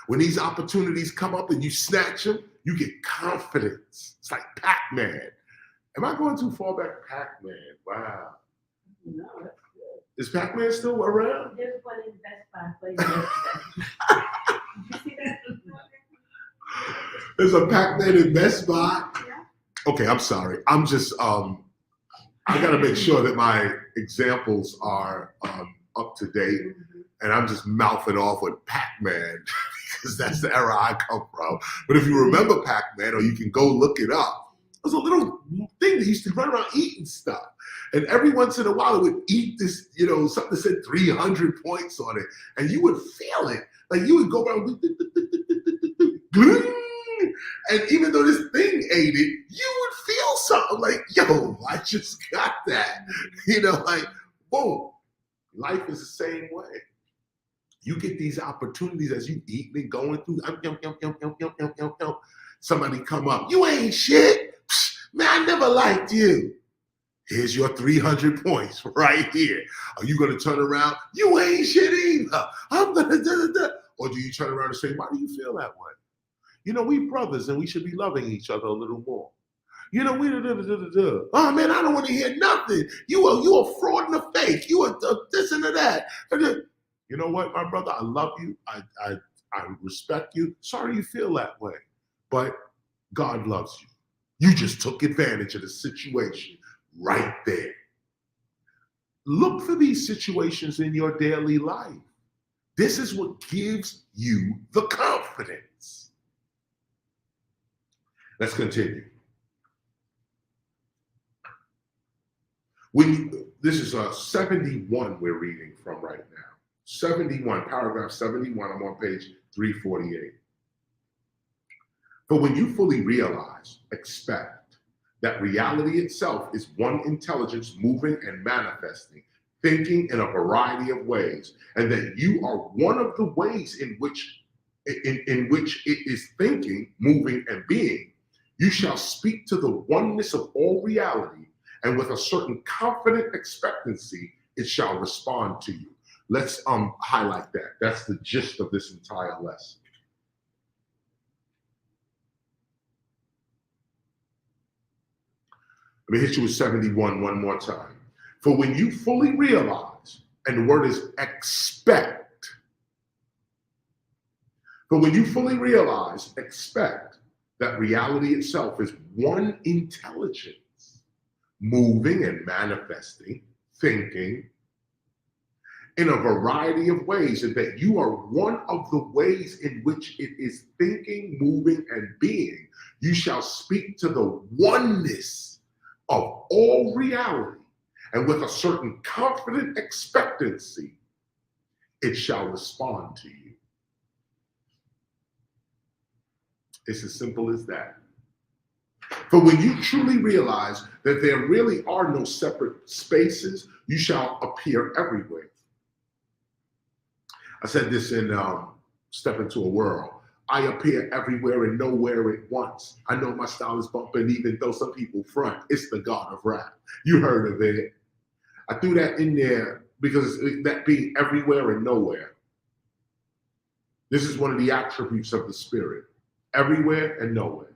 [SPEAKER 3] When these opportunities come up and you snatch them, you get confidence. It's like Pac-Man. Am I going too far back? Pac-Man, wow.
[SPEAKER 4] No, that's good.
[SPEAKER 3] Is Pac-Man still around?
[SPEAKER 4] There's one in Best Buy playing yesterday. Did you see that?
[SPEAKER 3] There's a Pac-Man in Best Buy.
[SPEAKER 4] Yeah.
[SPEAKER 3] Okay, I'm sorry. I'm just, I gotta make sure that my examples are up to date.
[SPEAKER 4] Mm-hmm.
[SPEAKER 3] And I'm just mouthing off with Pac-Man because that's the era I come from. But if you remember Pac-Man, or you can go look it up, it was a little thing that used to run around eating stuff. And every once in a while it would eat this, something that said 300 points on it. And you would feel it. Like you would go around, and even though this thing ate it, you would feel something like, yo, I just got that. Like, boom. Life is the same way. You get these opportunities as you eat and going through. Somebody come up, you ain't shit. Man, I never liked you. Here's your 300 points right here. Are you going to turn around? You ain't shit either. I'm going to Or do you turn around and say, why do you feel that way? We brothers and we should be loving each other a little more. We oh man, I don't want to hear nothing. You a fraud and a fake. You a this and a that. You know what, my brother? I love you. I respect you. Sorry you feel that way, but God loves you. You just took advantage of the situation right there. Look for these situations in your daily life. This is what gives you the confidence. Let's continue. This is 71 we're reading from right now. 71, paragraph 71, I'm on page 348. But when you fully realize, expect, that reality itself is one intelligence moving and manifesting, thinking in a variety of ways, and that you are one of the ways in which it is thinking, moving, and being, you shall speak to the oneness of all reality, and with a certain confident expectancy, it shall respond to you. Let's highlight that. That's the gist of this entire lesson. Let me hit you with 71 one more time. For when you fully realize, and the word is expect. For when you fully realize, expect, that reality itself is one intelligence, moving and manifesting, thinking, in a variety of ways, and that you are one of the ways in which it is thinking, moving, and being, you shall speak to the oneness of all reality, and with a certain confident expectancy, it shall respond to you. It's as simple as that. For when you truly realize that there really are no separate spaces, you shall appear everywhere. I said this in Step Into a World. I appear everywhere and nowhere at once. I know my style is bumping, even though some people front. It's the God of rap. You heard of it. I threw that in there because that being everywhere and nowhere. This is one of the attributes of the Spirit. Everywhere and nowhere.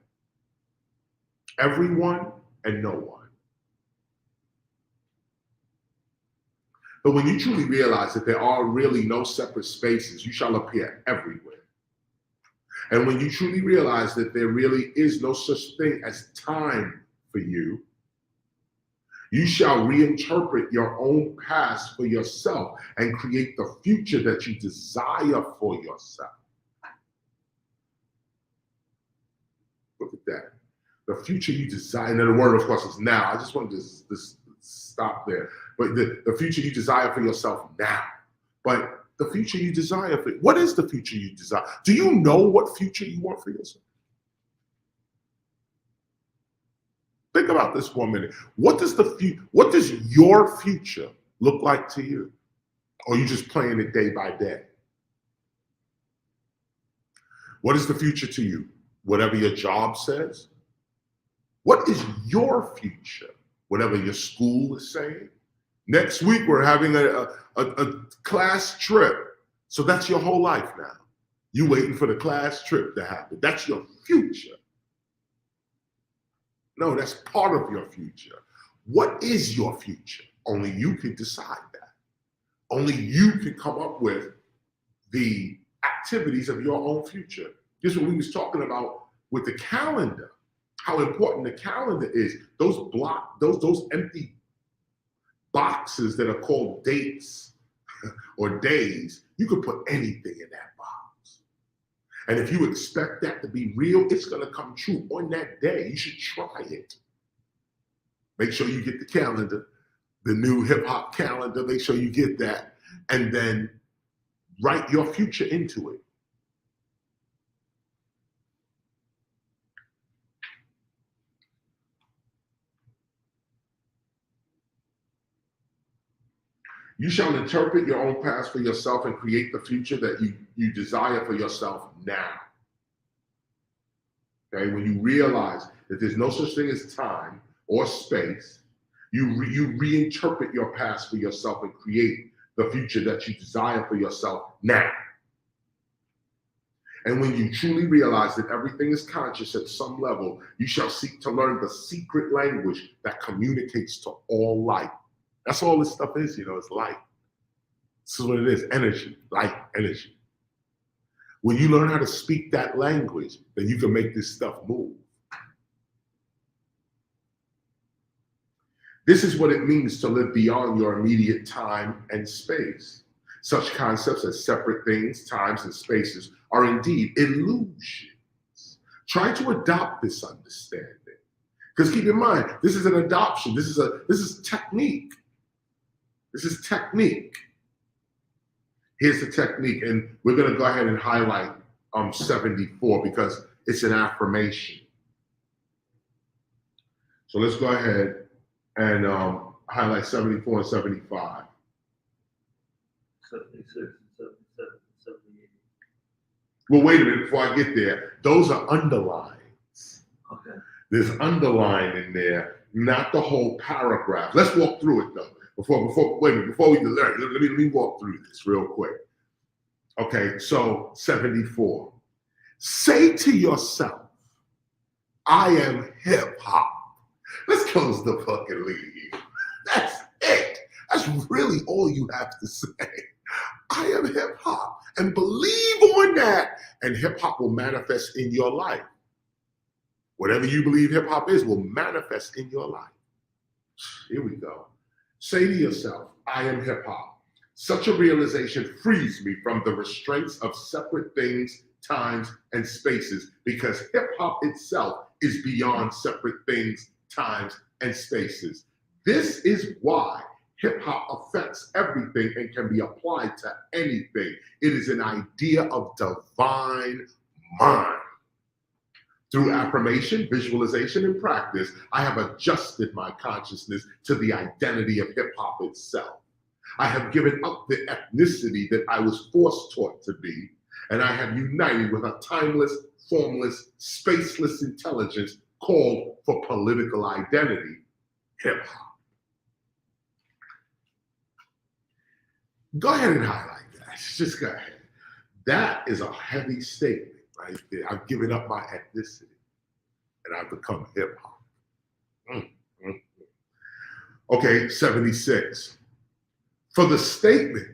[SPEAKER 3] Everyone and no one. But when you truly realize that there are really no separate spaces, you shall appear everywhere. And when you truly realize that there really is no such thing as time for you, you shall reinterpret your own past for yourself and create the future that you desire for yourself. Look at that. The future you desire, and the word, of course, is now. I just wanted to stop there. But the future you desire for yourself now. But the future you desire for, what is the future you desire? Do you know what future you want for yourself? Think about this for a minute. What does your future look like to you? Or are you just playing it day by day? What is the future to you? Whatever your job says? What is your future? Whatever your school is saying? Next week, we're having a class trip. So that's your whole life now. You waiting for the class trip to happen. That's your future. No, that's part of your future. What is your future? Only you can decide that. Only you can come up with the activities of your own future. This is what we was talking about with the calendar. How important the calendar is. Those empty boxes that are called dates or days, you can put anything in that box. And if you expect that to be real, it's going to come true on that day. You should try it. Make sure you get the calendar, the new hip hop calendar. Make sure you get that, and then write your future into it. You shall interpret your own past for yourself and create the future that you desire for yourself now. Okay, when you realize that there's no such thing as time or space, you reinterpret your past for yourself and create the future that you desire for yourself now. And when you truly realize that everything is conscious at some level, you shall seek to learn the secret language that communicates to all life. That's all this stuff is, it's light. This is what it is, energy, light, energy. When you learn how to speak that language, then you can make this stuff move. This is what it means to live beyond your immediate time and space. Such concepts as separate things, times, and spaces are indeed illusions. Try to adopt this understanding. Because keep in mind, this is an adoption. This is technique. This is technique. Here's the technique, and we're going to go ahead and highlight 74 because it's an affirmation. So let's go ahead and highlight 74 and 75.
[SPEAKER 5] 76 and 77 and 78.
[SPEAKER 3] Well, wait a minute before I get there. Those are underlines.
[SPEAKER 5] Okay.
[SPEAKER 3] There's underline in there, not the whole paragraph. Let's walk through it though. Before we learn, let me walk through this real quick. Okay, so 74. Say to yourself, I am hip hop. Let's close the fucking lead. That's it. That's really all you have to say. I am hip hop, and believe on that, and hip hop will manifest in your life. Whatever you believe hip hop is will manifest in your life. Here we go. Say to yourself, I am hip hop. Such a realization frees me from the restraints of separate things, times, and spaces, because hip hop itself is beyond separate things, times, and spaces. This is why hip hop affects everything and can be applied to anything. It is an idea of divine mind. Through affirmation, visualization, and practice, I have adjusted my consciousness to the identity of hip hop itself. I have given up the ethnicity that I was forced taught to be, and I have united with a timeless, formless, spaceless intelligence called for political identity, hip hop. Go ahead and highlight that. Just go ahead. That is a heavy statement right there. I've given up my ethnicity and I've become hip hop. Okay, 76. For the statement,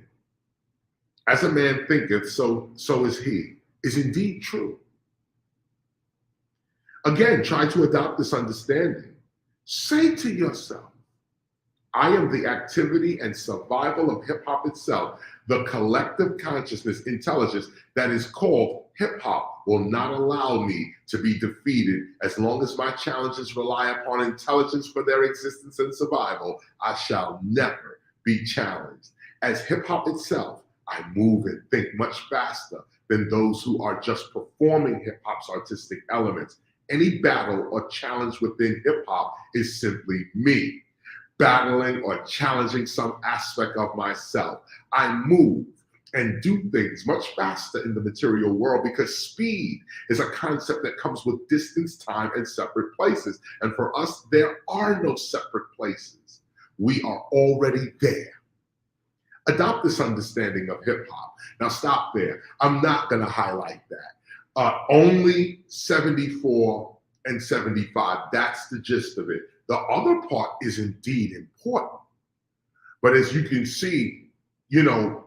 [SPEAKER 3] as a man thinketh, so is he, is indeed true. Again, try to adopt this understanding. Say to yourself, I am the activity and survival of hip hop itself. The collective consciousness, intelligence that is called hip hop will not allow me to be defeated. As long as my challenges rely upon intelligence for their existence and survival, I shall never be challenged. As hip hop itself, I move and think much faster than those who are just performing hip hop's artistic elements. Any battle or challenge within hip hop is simply me battling or challenging some aspect of myself. I move and do things much faster in the material world because speed is a concept that comes with distance, time, and separate places. And for us, there are no separate places. We are already there. Adopt this understanding of hip hop. Now stop there. I'm not gonna highlight that. Only 74 and 75, that's the gist of it. The other part is indeed important. But as you can see, I'm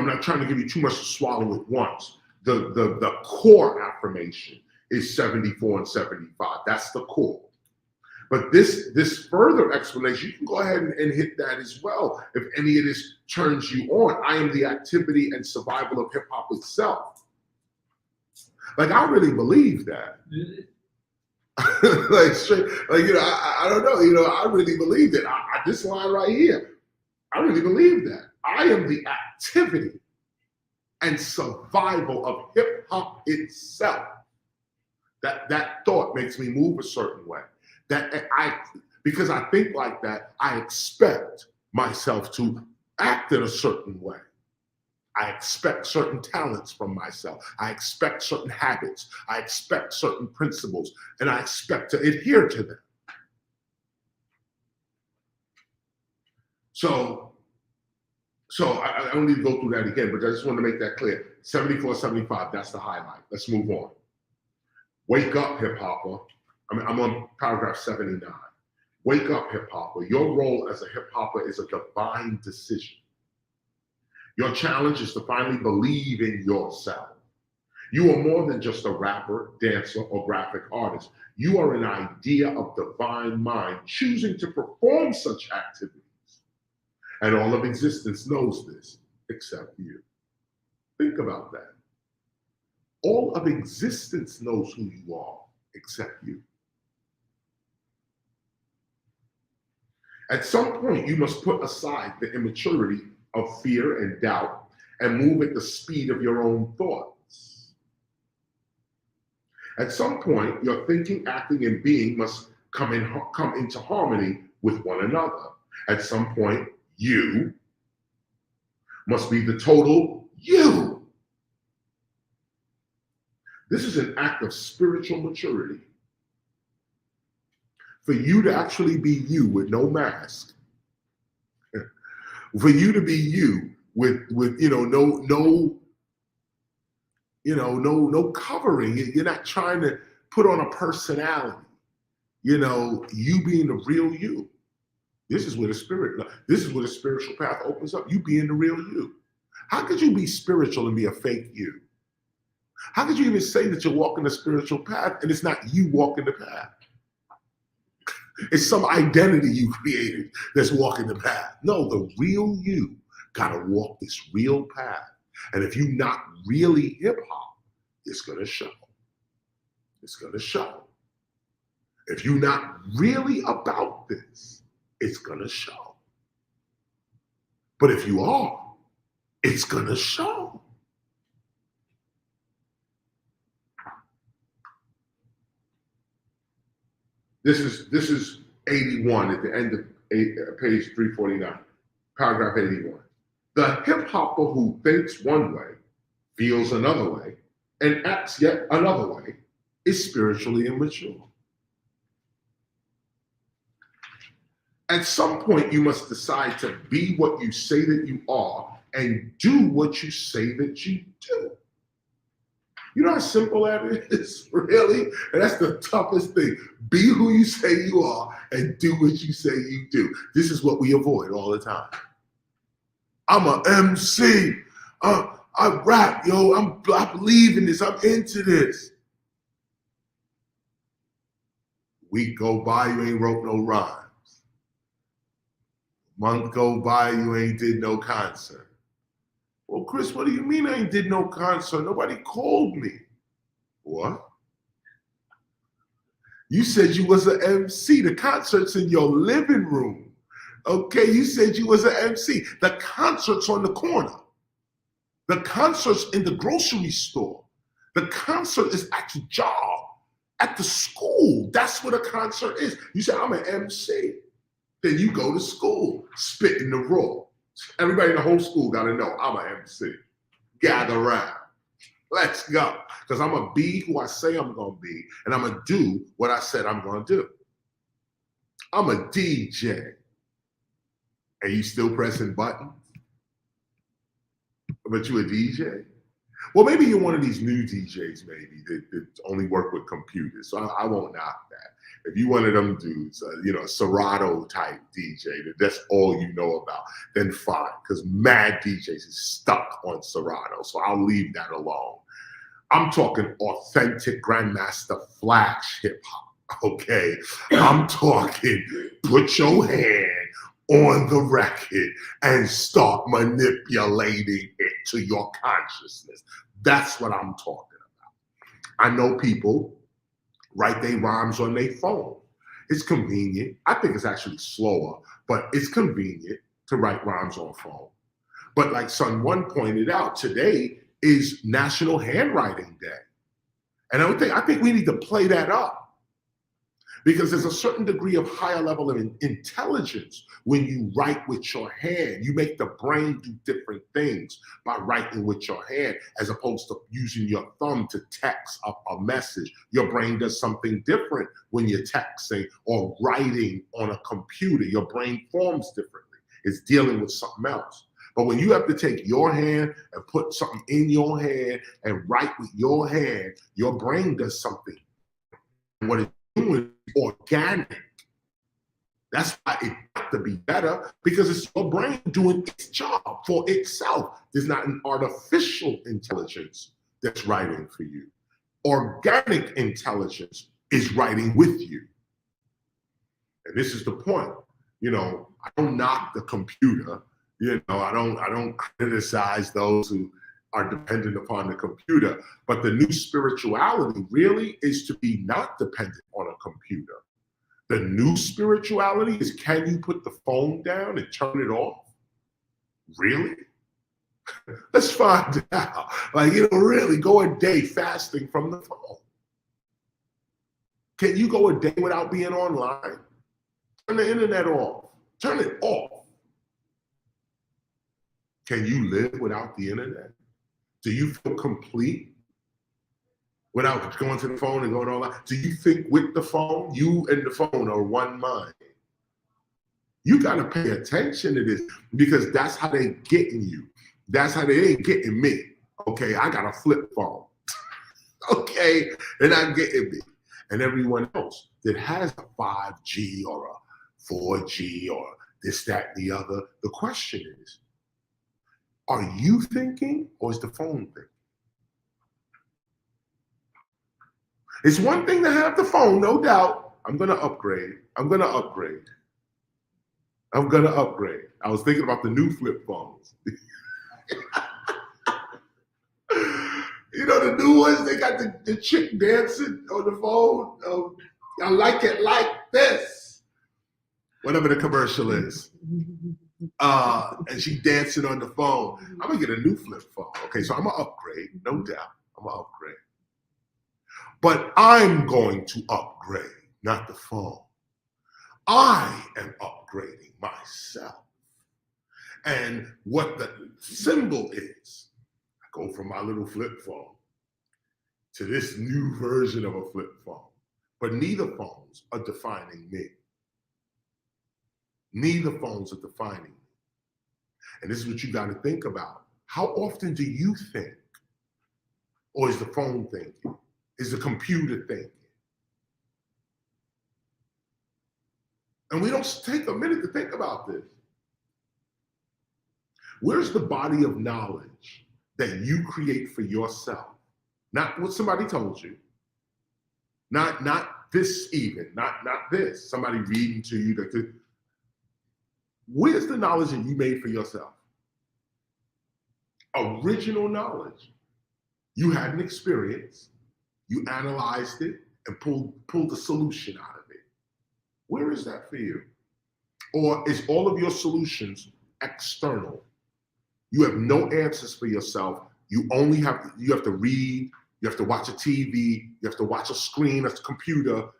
[SPEAKER 3] not trying to give you too much to swallow at once. The core affirmation is 74 and 75. That's the core. But this further explanation, you can go ahead and hit that as well. If any of this turns you on, I am the activity and survival of hip hop itself. Like, I really believe that. I don't know, I really believe that. This line right here, I really believe that. I am the activity and survival of hip hop itself. That thought makes me move a certain way. Because I think like that, I expect myself to act in a certain way. I expect certain talents from myself. I expect certain habits. I expect certain principles, and I expect to adhere to them. So I don't need to go through that again, but I just want to make that clear. 74, 75, that's the highlight. Let's move on. Wake up, hip hopper. I'm on paragraph 79. Wake up, hip hopper. Your role as a hip hopper is a divine decision. Your challenge is to finally believe in yourself. You are more than just a rapper, dancer, or graphic artist. You are an idea of divine mind choosing to perform such activities. And all of existence knows this, except you. Think about that. All of existence knows who you are, except you. At some point, you must put aside the immaturity of fear and doubt and move at the speed of your own thoughts. At some point, your thinking, acting, and being must come into harmony with one another. At some point, you must be the total you. This is an act of spiritual maturity. For you to actually be you with no mask, for you to be you with no covering. You're not trying to put on a personality. You being the real you. This is where the spiritual path opens up. You being the real you. How could you be spiritual and be a fake you? How could you even say that you're walking the spiritual path and it's not you walking the path? It's some identity you created that's walking the path. No, the real you gotta walk this real path. And if you're not really hip hop, it's gonna show. It's gonna show. If you're not really about this, it's gonna show. But if you are, it's gonna show. This is 81 at the end of page 349, paragraph 81. The hip hopper who thinks one way, feels another way, and acts yet another way is spiritually immature. At some point, you must decide to be what you say that you are and do what you say that you do. You know how simple that is, really? And that's the toughest thing. Be who you say you are and do what you say you do. This is what we avoid all the time. I'm an MC. I rap, yo. I believe in this. I'm into this. Week go by, you ain't wrote no rhymes. Month go by, you ain't did no concert. Well, Chris, what do you mean I ain't did no concert? Nobody called me. What? You said you was an MC. The concert's in your living room. Okay, you said you was an MC. The concert's on the corner. The concert's in the grocery store. The concert is at your job, at the school. That's what a concert is. You say, I'm an MC. Then you go to school, spit in the raw. Everybody in the whole school got to know I'm an MC. Gather around. Let's go. Because I'm going to be who I say I'm going to be, and I'm going to do what I said I'm going to do. I'm a DJ. And you still pressing buttons? But you a DJ? Well, maybe you're one of these new DJs, maybe, that only work with computers. So I won't knock that. If you one of them dudes, Serato type DJ, that's all you know about, then fine, because mad DJs is stuck on Serato, so I'll leave that alone. I'm talking authentic Grandmaster Flash hip hop, okay? I'm talking put your hand on the record and start manipulating it to your consciousness. That's what I'm talking about. I know people write their rhymes on their phone. It's convenient. I think it's actually slower, but it's convenient to write rhymes on phone. But like Son One pointed out, today is National Handwriting Day. And I think we need to play that up, because there's a certain degree of higher level of intelligence when you write with your hand. You make the brain do different things by writing with your hand as opposed to using your thumb to text up a message. Your brain does something different when you're texting or writing on a computer. Your brain forms differently. It's dealing with something else. But when you have to take your hand and put something in your hand and write with your hand, your brain does something. What it's doing is organic. That's why it got to be better, because it's your brain doing its job for itself. There's not an artificial intelligence that's writing for you. Organic intelligence is writing with you. And this is the point. I don't knock the computer. I don't criticize those who are dependent upon the computer, but the new spirituality really is to be not dependent on a computer. The new spirituality is, can you put the phone down and turn it off? Really? Let's find out. Really go a day fasting from the phone. Can you go a day without being online? Turn the internet off. Turn it off. Can you live without the internet? Do you feel complete without going to the phone and going online? Do you think with the phone? You and the phone are one mind. You got to pay attention to this, because that's how they getting you. That's how they ain't getting me. Okay, I got a flip phone. Okay, they're not getting me. And everyone else that has a 5G or a 4G or this, that, and the other, the question is, are you thinking, or is the phone thinking? It's one thing to have the phone, no doubt. I'm going to upgrade. I was thinking about the new flip phones. The new ones, they got the chick dancing on the phone. I like it like this. Whatever the commercial is. And she dancing on the phone. I'm gonna get a new flip phone. Okay, so I'm gonna upgrade, no doubt. I'm gonna upgrade. But I'm going to upgrade, not the phone. I am upgrading myself. And what the symbol is, I go from my little flip phone to this new version of a flip phone. But neither phones are defining me. Neither phones are defining me. And this is what you got to think about. How often do you think? Or is the phone thinking? Is the computer thinking? And we don't take a minute to think about this. Where's the body of knowledge that you create for yourself? Not what somebody told you. Not this even, not this. Somebody reading to you. Where's the knowledge that you made for yourself? Original knowledge. You had an experience, you analyzed it, and pulled the solution out of it. Where is that for you? Or is all of your solutions external? You have no answers for yourself. You have to read, you have to watch a TV, you have to watch a screen, a computer.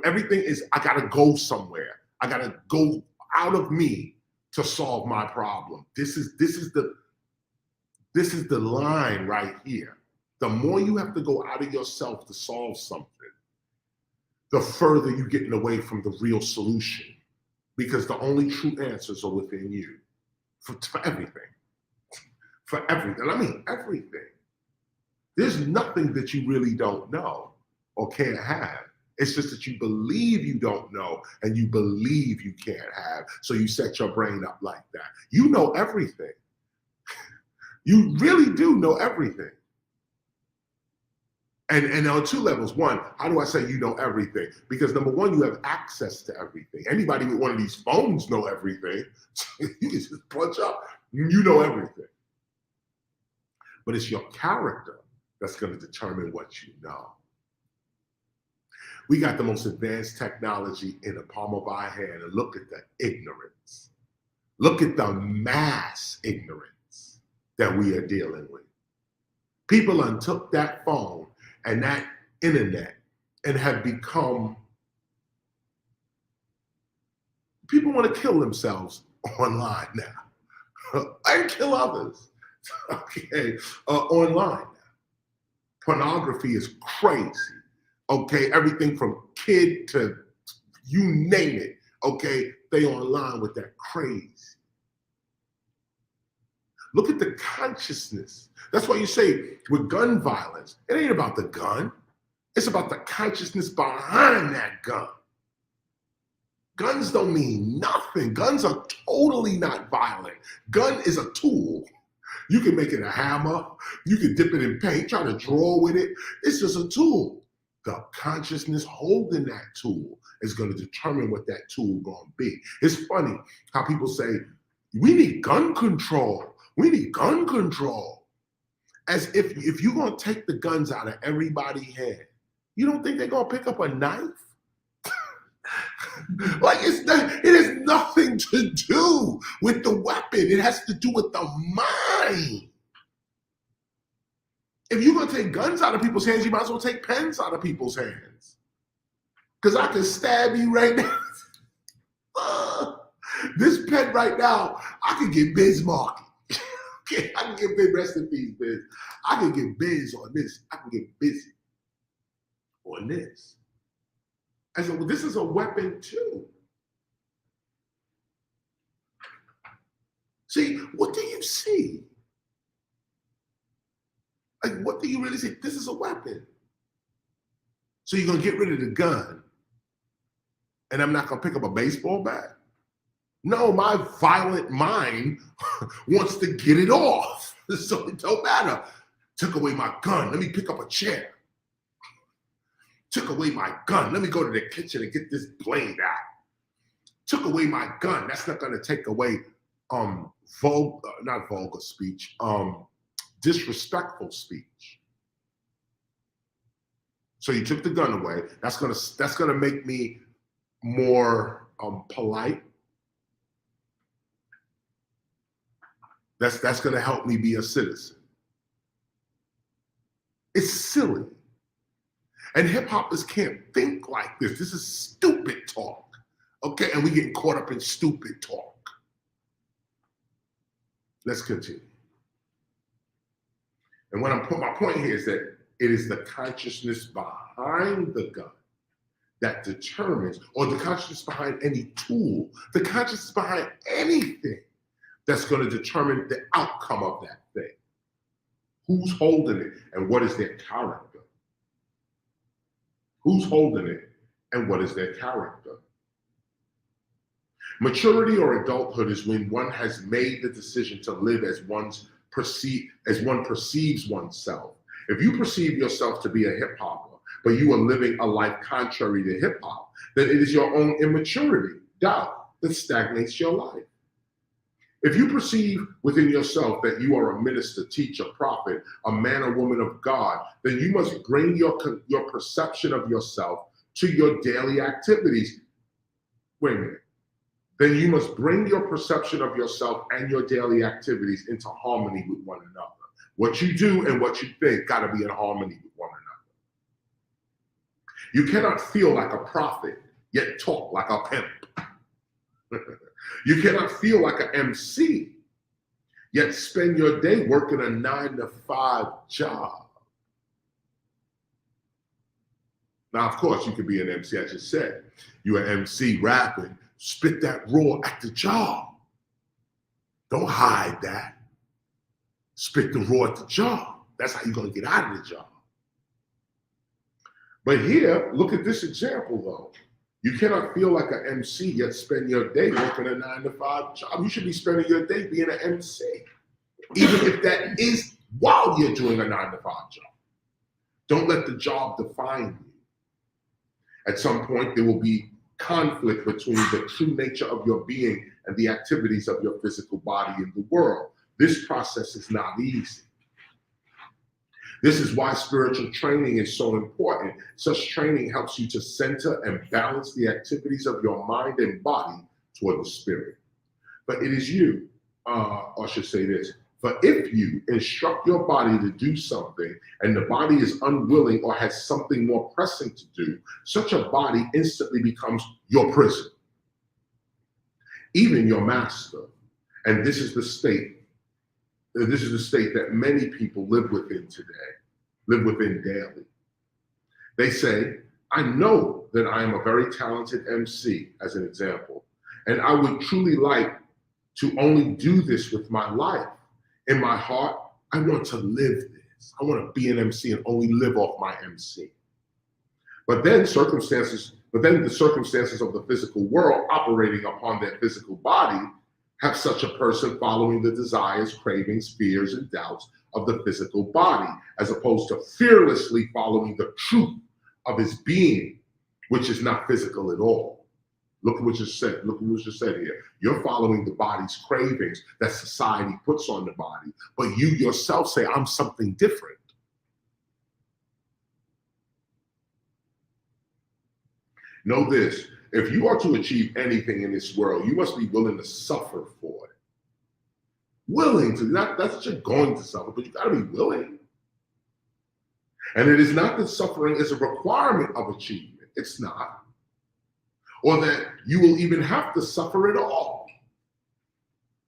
[SPEAKER 3] Everything is, I gotta go somewhere. I gotta go out of me to solve my problem. This is the line right here. The more you have to go out of yourself to solve something, the further you're getting away from the real solution, because the only true answers are within you for everything. For everything. I mean, everything. There's nothing that you really don't know or can't have. It's just that you believe you don't know and you believe you can't have. So you set your brain up like that. You know everything. You really do know everything. And on two levels. One, how do I say you know everything? Because number one, you have access to everything. Anybody with one of these phones know everything. You can just punch up, you know everything. But it's your character that's going to determine what you know. We got the most advanced technology in the palm of our hand, and look at the ignorance. Look at the mass ignorance that we are dealing with. People took that phone and that internet and have become, people want to kill themselves online now and kill others, okay, online now. Pornography is crazy, okay? Everything from kid to you name it, okay? They online with that craze. Look at the consciousness. That's why you say with gun violence, it ain't about the gun. It's about the consciousness behind that gun. Guns don't mean nothing. Guns are totally not violent. Gun is a tool. You can make it a hammer. You can dip it in paint, try to draw with it. It's just a tool. The consciousness holding that tool is going to determine what that tool going to be. It's funny how people say, we need gun control. We need gun control. As if you're going to take the guns out of everybody's hand, you don't think they're going to pick up a knife? Like it has nothing to do with the weapon. It has to do with the mind. If you're going to take guns out of people's hands, you might as well take pens out of people's hands. Because I can stab you right now. This pen right now, I can get Bismarck. I can get Biz, rest in peace, Biz. I can get Biz on this. I can get busy on this. And so this is a weapon too. See, what do you see? Like, what do you really see? This is a weapon. So you're gonna get rid of the gun, and I'm not gonna pick up a baseball bat? No, my violent mind wants to get it off. So it don't matter. Took away my gun. Let me pick up a chair. Took away my gun. Let me go to the kitchen and get this blade out. Took away my gun. That's not going to take away not vulgar speech, disrespectful speech. So you took the gun away. That's gonna make me more polite. That's gonna help me be a citizen. It's silly. And hip hoppers can't think like this. This is stupid talk. Okay, and we get caught up in stupid talk. Let's continue. And my point here is that it is the consciousness behind the gun that determines, or the consciousness behind any tool, the consciousness behind anything that's going to determine the outcome of that thing. Who's holding it and what is their character? Who's holding it and what is their character? Maturity or adulthood is when one has made the decision to live as one perceives oneself. If you perceive yourself to be a hip hopper, but you are living a life contrary to hip hop, then it is your own immaturity, doubt, that stagnates your life. If you perceive within yourself that you are a minister, teacher, prophet, a man or woman of God, then you must bring your perception of yourself to your daily activities. Wait a minute. Then you must bring your perception of yourself and your daily activities into harmony with one another. What you do and what you think got to be in harmony with one another. You cannot feel like a prophet, yet talk like a pimp. You cannot feel like an MC, yet spend your day working a 9-to-5 job. Now, of course, you could be an MC, I just said. You're an MC rapping, spit that raw at the job. Don't hide that. Spit the raw at the job. That's how you're going to get out of the job. But here, look at this example, though. You cannot feel like an MC, yet spend your day working a 9-to-5 job. You should be spending your day being an MC, even if that is while you're doing a 9-to-5 job. Don't let the job define you. At some point, there will be conflict between the true nature of your being and the activities of your physical body in the world. This process is not easy. This is why spiritual training is so important. Such training helps you to center and balance the activities of your mind and body toward the spirit. But it is you, or I should say this, for if you instruct your body to do something and the body is unwilling or has something more pressing to do, such a body instantly becomes your prison, even your master. And this is the state that many people live within today, live within daily. They say, I know that I am a very talented MC, as an example, and I would truly like to only do this with my life. In my heart, I want to live this. I want to be an MC and only live off my MC. But then the circumstances of the physical world operating upon their physical body have such a person following the desires, cravings, fears, and doubts of the physical body, as opposed to fearlessly following the truth of his being, which is not physical at all. Look at what you said. Look at what you said here. You're following the body's cravings that society puts on the body, but you yourself say, I'm something different. Know this. If you are to achieve anything in this world, you must be willing to suffer for it. Willing to, not that you're going to suffer, but you got to be willing. And it is not that suffering is a requirement of achievement. It's not. Or that you will even have to suffer at all.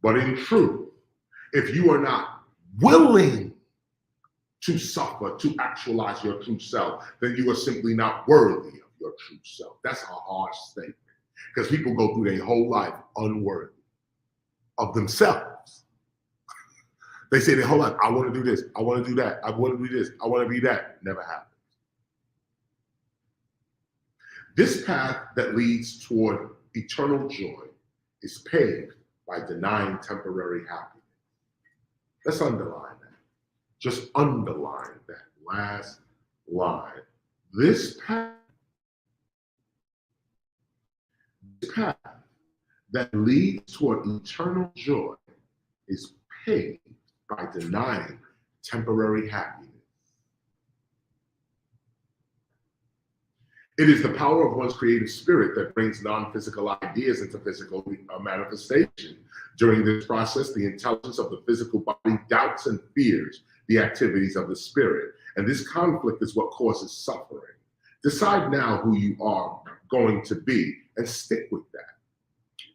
[SPEAKER 3] But in truth, if you are not willing to suffer, to actualize your true self, then you are simply not worthy of your true self. That's a harsh statement, because people go through their whole life unworthy of themselves. They say their whole life, I want to do this, I want to do that, I want to do this, I want to be that. Never happens. This path that leads toward eternal joy is paved by denying temporary happiness. Let's underline that. Just underline that last line. This path that leads toward eternal joy is paved by denying temporary happiness. It is the power of one's creative spirit that brings non-physical ideas into physical manifestation. During this process, the intelligence of the physical body doubts and fears the activities of the spirit. And this conflict is what causes suffering. Decide now who you are going to be and stick with that.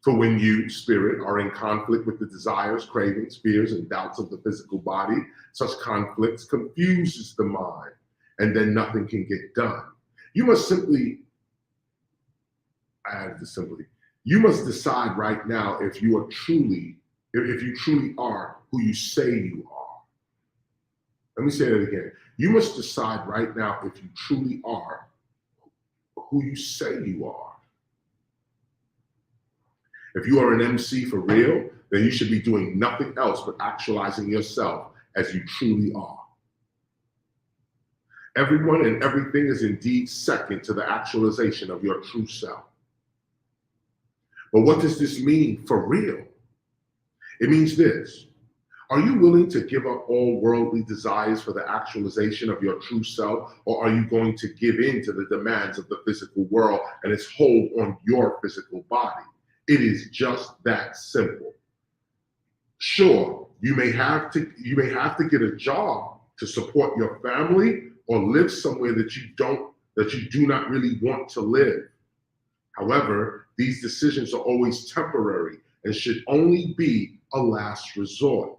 [SPEAKER 3] For when you, spirit, are in conflict with the desires, cravings, fears, and doubts of the physical body, such conflicts confuses the mind, and then nothing can get done. You must you must decide right now if you truly are who you say you are. Let me say that again. You must decide right now if you truly are who you say you are. If you are an MC for real, then you should be doing nothing else but actualizing yourself as you truly are. Everyone and everything is indeed second to the actualization of your true self. But what does this mean for real? It means this. Are you willing to give up all worldly desires for the actualization of your true self, or are you going to give in to the demands of the physical world and its hold on your physical body? It is just that simple. Sure, you may have to get a job to support your family or live somewhere that you do not really want to live. However, these decisions are always temporary and should only be a last resort.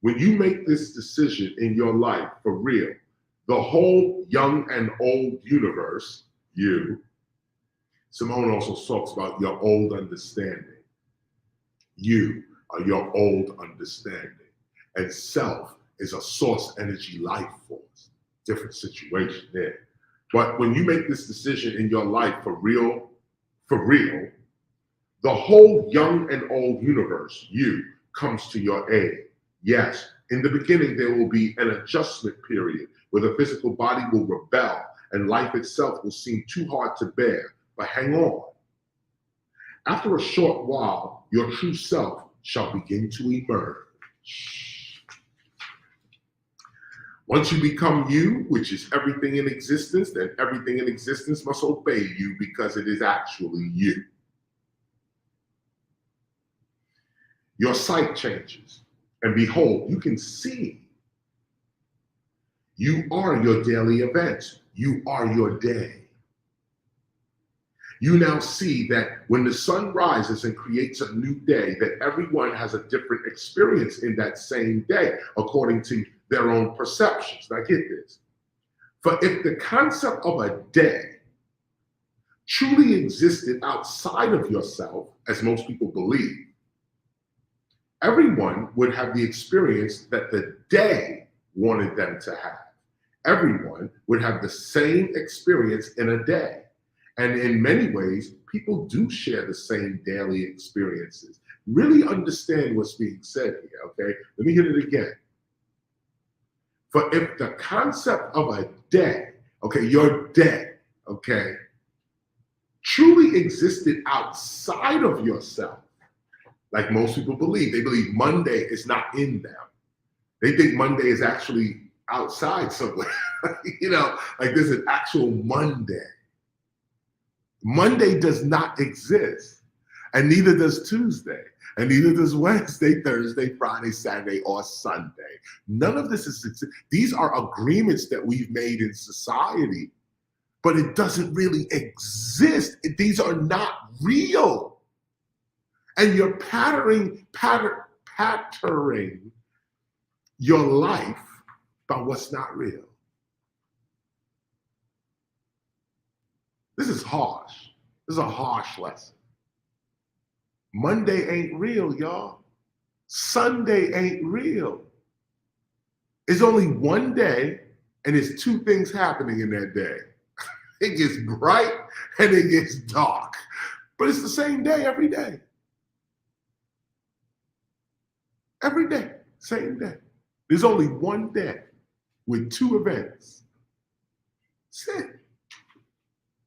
[SPEAKER 3] When you make this decision in your life for real, the whole young and old universe, you, Simone also talks about your old understanding. You are your old understanding. And self is a source energy life force. Different situation there. But when you make this decision in your life for real, the whole young and old universe, you, comes to your aid. Yes, in the beginning, there will be an adjustment period where the physical body will rebel and life itself will seem too hard to bear. But hang on. After a short while, your true self shall begin to emerge. Once you become you, which is everything in existence, then everything in existence must obey you because it is actually you. Your sight changes, and behold, you can see. You are your daily events. You are your day. You now see that when the sun rises and creates a new day, that everyone has a different experience in that same day, according to their own perceptions. Now get this. For if the concept of a day truly existed outside of yourself, as most people believe, everyone would have the experience that the day wanted them to have. Everyone would have the same experience in a day. And in many ways, people do share the same daily experiences. Really understand what's being said here, okay? Let me hit it again. For if the concept of a day, okay, your day, okay, truly existed outside of yourself, like most people believe, they believe Monday is not in them. They think Monday is actually outside somewhere, you know, like there's an actual Monday. Monday does not exist, and neither does Tuesday, and neither does Wednesday, Thursday, Friday, Saturday, or Sunday. None of this is, these are agreements that we've made in society, but it doesn't really exist. These are not real. And you're patterning your life by what's not real. This is harsh. This is a harsh lesson. Monday ain't real, y'all. Sunday ain't real. It's only one day, and it's two things happening in that day. It gets bright and it gets dark. But it's the same day every day. Every day, same day. There's only one day with two events. That's it.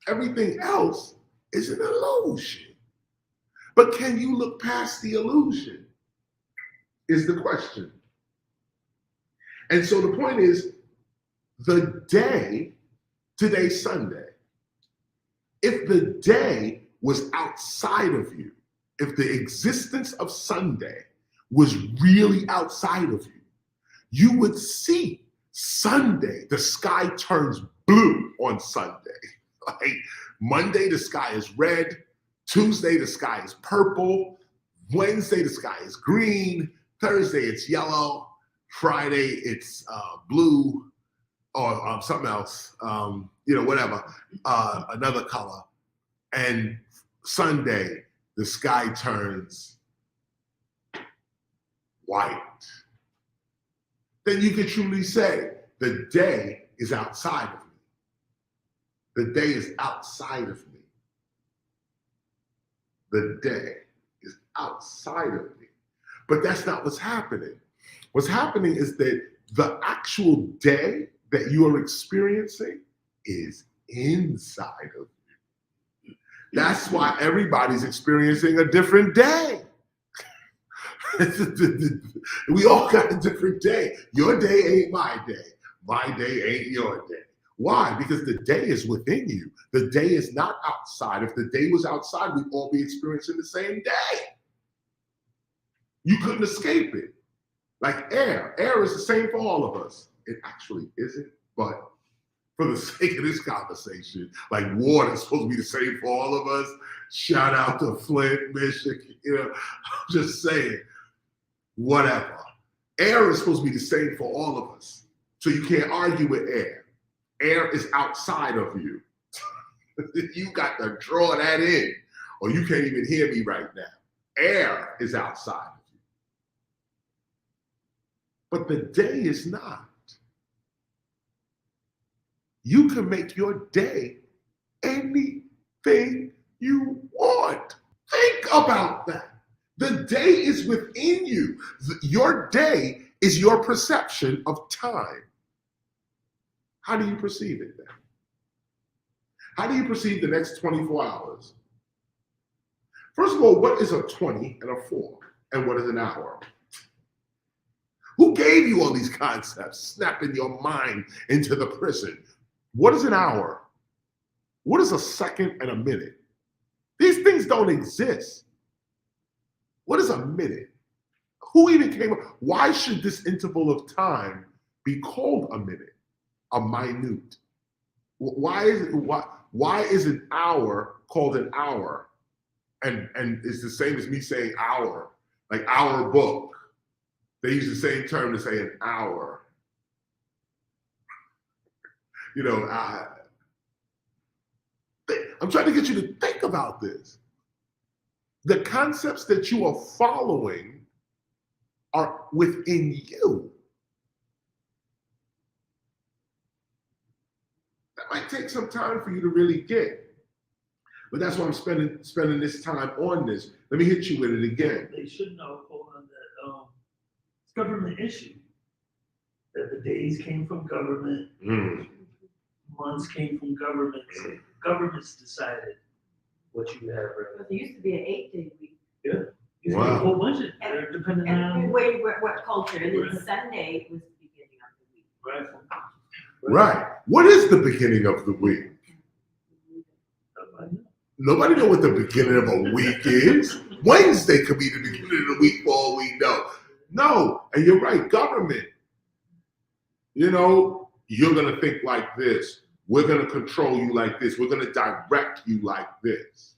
[SPEAKER 3] Everything else is an illusion. But can you look past the illusion? Is the question. And so the point is, the day, today's Sunday. If the day was outside of you, if the existence of Sunday was really outside of you, you would see Sunday, the sky turns blue on Sunday. Like Monday, the sky is red. Tuesday, the sky is purple. Wednesday, the sky is green. Thursday, it's yellow. Friday, it's blue or something else, whatever, another color. And Sunday, the sky turns white. Then you can truly say, the day is outside of me. The day is outside of me. The day is outside of me. But that's not what's happening. What's happening is that the actual day that you are experiencing is inside of you. That's why everybody's experiencing a different day. We all got a different day. Your day ain't my day. My day ain't your day. Why? Because the day is within you. The day is not outside. If the day was outside, we'd all be experiencing the same day. You couldn't escape it. Like air. Air is the same for all of us. It actually isn't, but for the sake of this conversation, like water is supposed to be the same for all of us. Shout out to Flint, Michigan. I'm just saying, whatever. Air is supposed to be the same for all of us. So you can't argue with air. Air is outside of you. You got to draw that in, or you can't even hear me right now. Air is outside of you. But the day is not. You can make your day anything you want. Think about that. The day is within you. Your day is your perception of time. How do you perceive it then? How do you perceive the next 24 hours? First of all, what is a 20 and a 4? And what is an hour? Who gave you all these concepts, snapping your mind into the prison? What is an hour? What is a second and a minute? These things don't exist. What is a minute? Who even came up? Why should this interval of time be called a minute? A minute. Why is an hour called an hour? And it's the same as me saying hour, like our book. They use the same term to say an hour. I'm trying to get you to think about this. The concepts that you are following are within you. That might take some time for you to really get. But that's why I'm spending this time on this. Let me hit you with it again.
[SPEAKER 5] They should know, hold on, that it's government issue. That the days came from government, months came from government. Governments decided what you have.
[SPEAKER 4] But there used to be an 8-day week.
[SPEAKER 5] Yeah. You
[SPEAKER 3] Wow.
[SPEAKER 5] a whole bunch of depending on
[SPEAKER 4] What culture? And then
[SPEAKER 5] Right.
[SPEAKER 4] Sunday was the beginning of the week.
[SPEAKER 5] right.
[SPEAKER 3] Right. What is the beginning of the week? Nobody know what the beginning of a week is. Wednesday could be the beginning of the week for all we know. No, and you're right, government. You're gonna think like this. We're gonna control you like this. We're gonna direct you like this.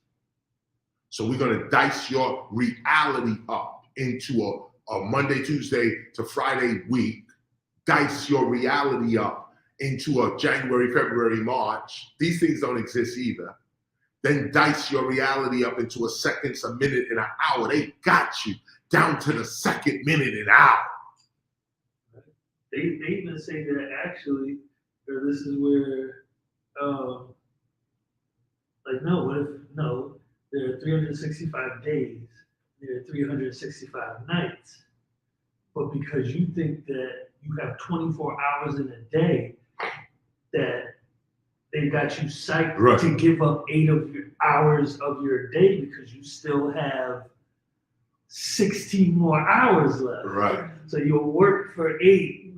[SPEAKER 3] So we're gonna dice your reality up into a Monday, Tuesday to Friday week. Dice your reality up into a January, February, March. These things don't exist either. Then dice your reality up into a second, a minute, and an hour. They got you down to the second, minute, and hour.
[SPEAKER 5] They even say that actually, or this is where, there are 365 days, there are 365 nights. But because you think that you have 24 hours in a day, that they got you psyched
[SPEAKER 3] Right.
[SPEAKER 5] to give up 8 of your hours of your day because you still have 16 more hours left.
[SPEAKER 3] Right.
[SPEAKER 5] So you'll work for 8.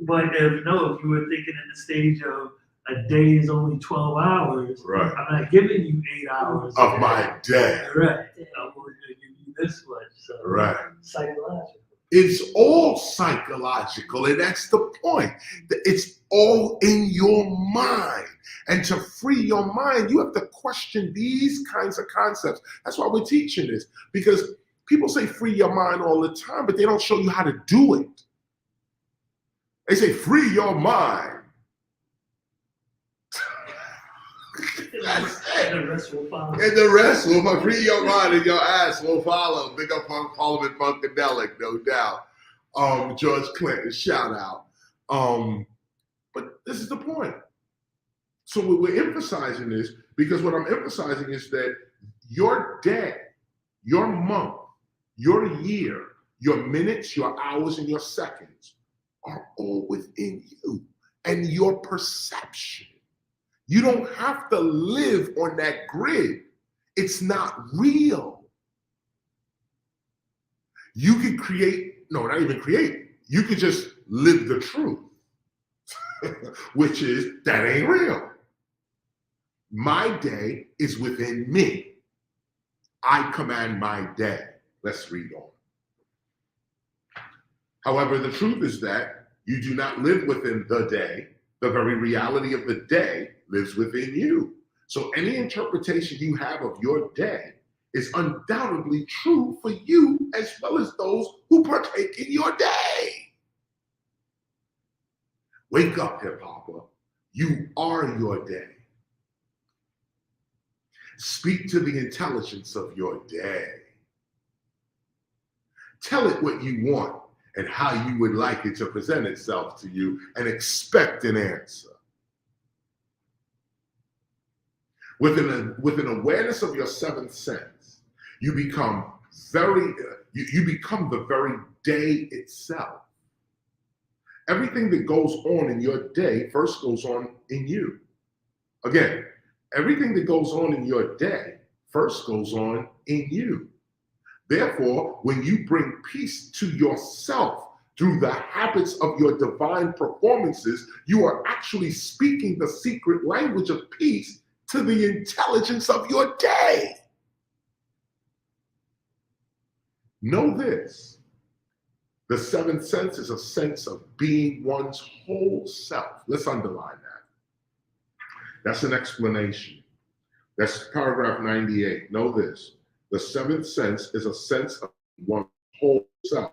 [SPEAKER 5] But if you were thinking in the stage of a day is only 12 hours.
[SPEAKER 3] Right.
[SPEAKER 5] I'm not giving you 8 hours
[SPEAKER 3] Of my day.
[SPEAKER 5] Right. I'm only going to give you this much. So
[SPEAKER 3] Right.
[SPEAKER 5] Psychological.
[SPEAKER 3] It's all psychological, and that's the point. It's all in your mind. And to free your mind, you have to question these kinds of concepts. That's why we're teaching this, because people say free your mind all the time, but they don't show you how to do it. They say free your mind.
[SPEAKER 5] And the rest will follow.
[SPEAKER 3] And the rest will free your mind and your ass will follow. Big up on Parliament Funkadelic, no doubt. George Clinton, shout out. But this is the point. So we're emphasizing this because what I'm emphasizing is that your day, your month, your year, your minutes, your hours, and your seconds are all within you and your perception. You don't have to live on that grid. It's not real. You can create, no, not even create. You can just live the truth, which is that ain't real. My day is within me. I command my day. Let's read on. However, the truth is that you do not live within the day. The very reality of the day lives within you. So any interpretation you have of your day is undoubtedly true for you as well as those who partake in your day. Wake up, hip hopper. You are your day. Speak to the intelligence of your day. Tell it what you want and how you would like it to present itself to you, and expect an answer. With an awareness of your seventh sense, you become you become the very day itself. Everything that goes on in your day first goes on in you. Again, everything that goes on in your day first goes on in you. Therefore, when you bring peace to yourself through the habits of your divine performances, you are actually speaking the secret language of peace to the intelligence of your day. Know this: the seventh sense is a sense of being one's whole self. Let's underline that. That's an explanation. That's paragraph 98. Know this: the seventh sense is a sense of one's whole self.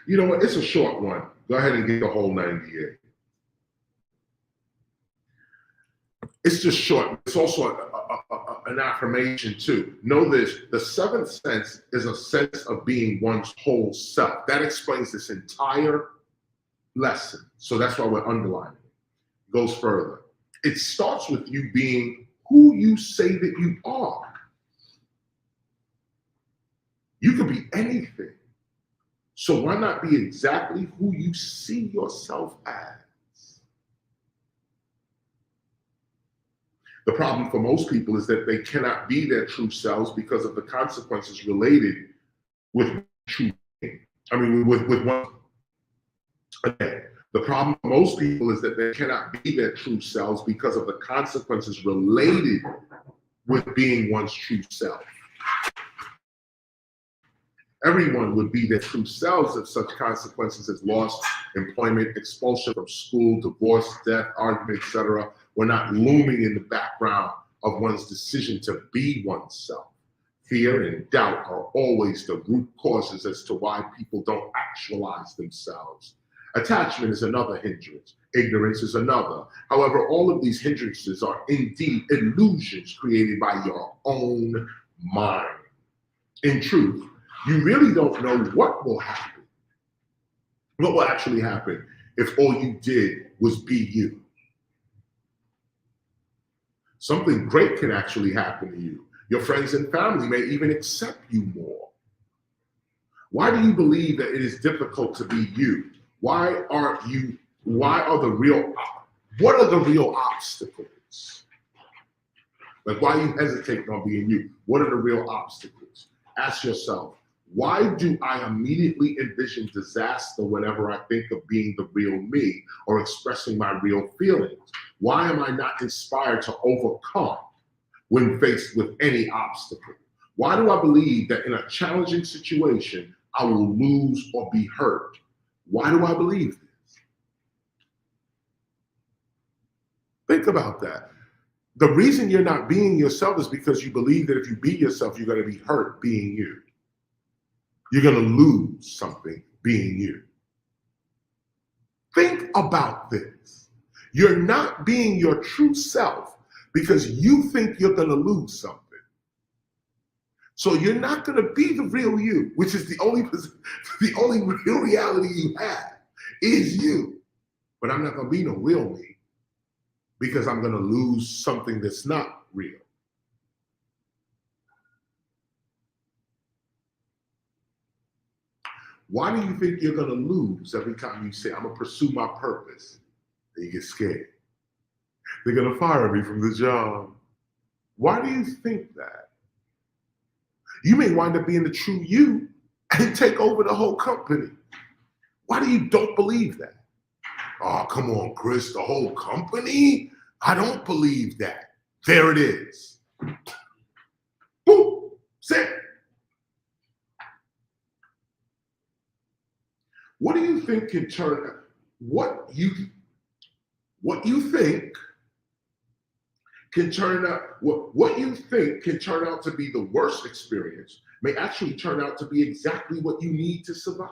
[SPEAKER 3] You know what? It's a short one. Go ahead and get the whole 98. It's just short. It's also an affirmation too. Know this: the seventh sense is a sense of being one's whole self. That explains this entire lesson. So that's why we're underlining it. It goes further. It starts with you being who you say that you are. You can be anything. So why not be exactly who you see yourself as? The problem for most people is that they cannot be their true selves because of the consequences related with true being. I mean, with one. Again, the problem for most people is that they cannot be their true selves because of the consequences related with being one's true self. Everyone would be their true selves if such consequences as loss, employment, expulsion from school, divorce, death, argument, etc., were not looming in the background of one's decision to be oneself. Fear and doubt are always the root causes as to why people don't actualize themselves. Attachment is another hindrance. Ignorance is another. However, all of these hindrances are indeed illusions created by your own mind. In truth, you really don't know what will happen. What will actually happen if all you did was be you? Something great can actually happen to you. Your friends and family may even accept you more. Why do you believe that it is difficult to be you? What are the real obstacles? Like, why are you hesitating on being you? What are the real obstacles? Ask yourself, Why do I immediately envision disaster whenever I think of being the real me or expressing my real feelings? Why am I not inspired to overcome when faced with any obstacle? Why do I believe that in a challenging situation, I will lose or be hurt? Why do I believe this? Think about that. The reason you're not being yourself is because you believe that if you be yourself, you're going to be hurt being you. You're going to lose something being you. Think about this. You're not being your true self because you think you're going to lose something. So you're not going to be the real you, which is the only real reality you have is you. But I'm not going to be no real me because I'm going to lose something that's not real. Why do you think you're going to lose every time you say, I'm going to pursue my purpose? And you get scared. They're going to fire me from the job. Why do you think that? You may wind up being the true you and take over the whole company. Why do you don't believe that? Oh, come on, Chris, the whole company? I don't believe that. There it is. Boom, sit. What do you think can turn what you think can turn out what you think can turn out to be the worst experience may actually turn out to be exactly what you need to survive.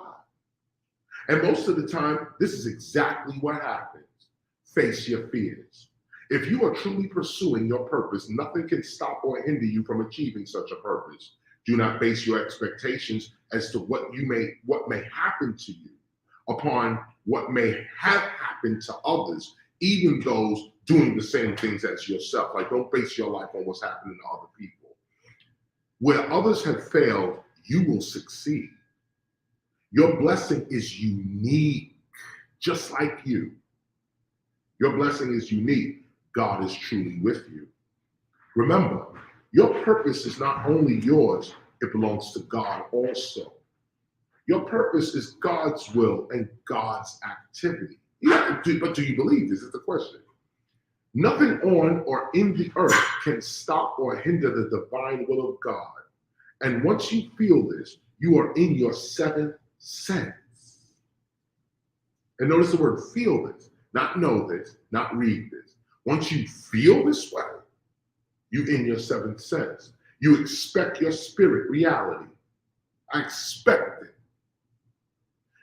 [SPEAKER 3] And most of the time, this is exactly what happens. Face your fears. If you are truly pursuing your purpose, nothing can stop or hinder you from achieving such a purpose. Do not base your expectations as to what may happen to you upon what may have happened to others, even those doing the same things as yourself. Like, don't base your life on what's happening to other people. Where others have failed, you will succeed. Your blessing is unique, just like you. Your blessing is unique. God is truly with you. Remember, your purpose is not only yours, it belongs to God also. Your purpose is God's will and God's activity. But do you believe this? Is the question. Nothing on or in the earth can stop or hinder the divine will of God. And once you feel this, you are in your seventh sense. And notice the word feel this, not know this, not read this. Once you feel this way, you're in your seventh sense. You expect your spirit reality. I expect it.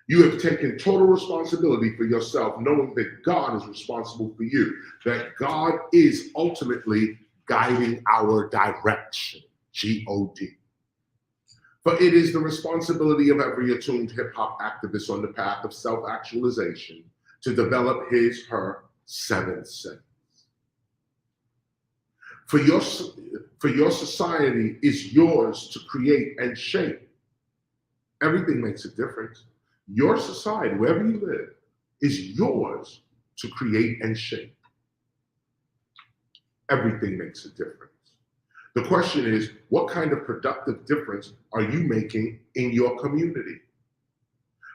[SPEAKER 3] You have taken total responsibility for yourself, knowing that God is responsible for you, that God is ultimately guiding our direction, G-O-D. For it is the responsibility of every attuned hip-hop activist on the path of self-actualization to develop her seventh sense. For your society is yours to create and shape. Everything makes a difference. Your society, wherever you live, is yours to create and shape. Everything makes a difference. The question is, what kind of productive difference are you making in your community?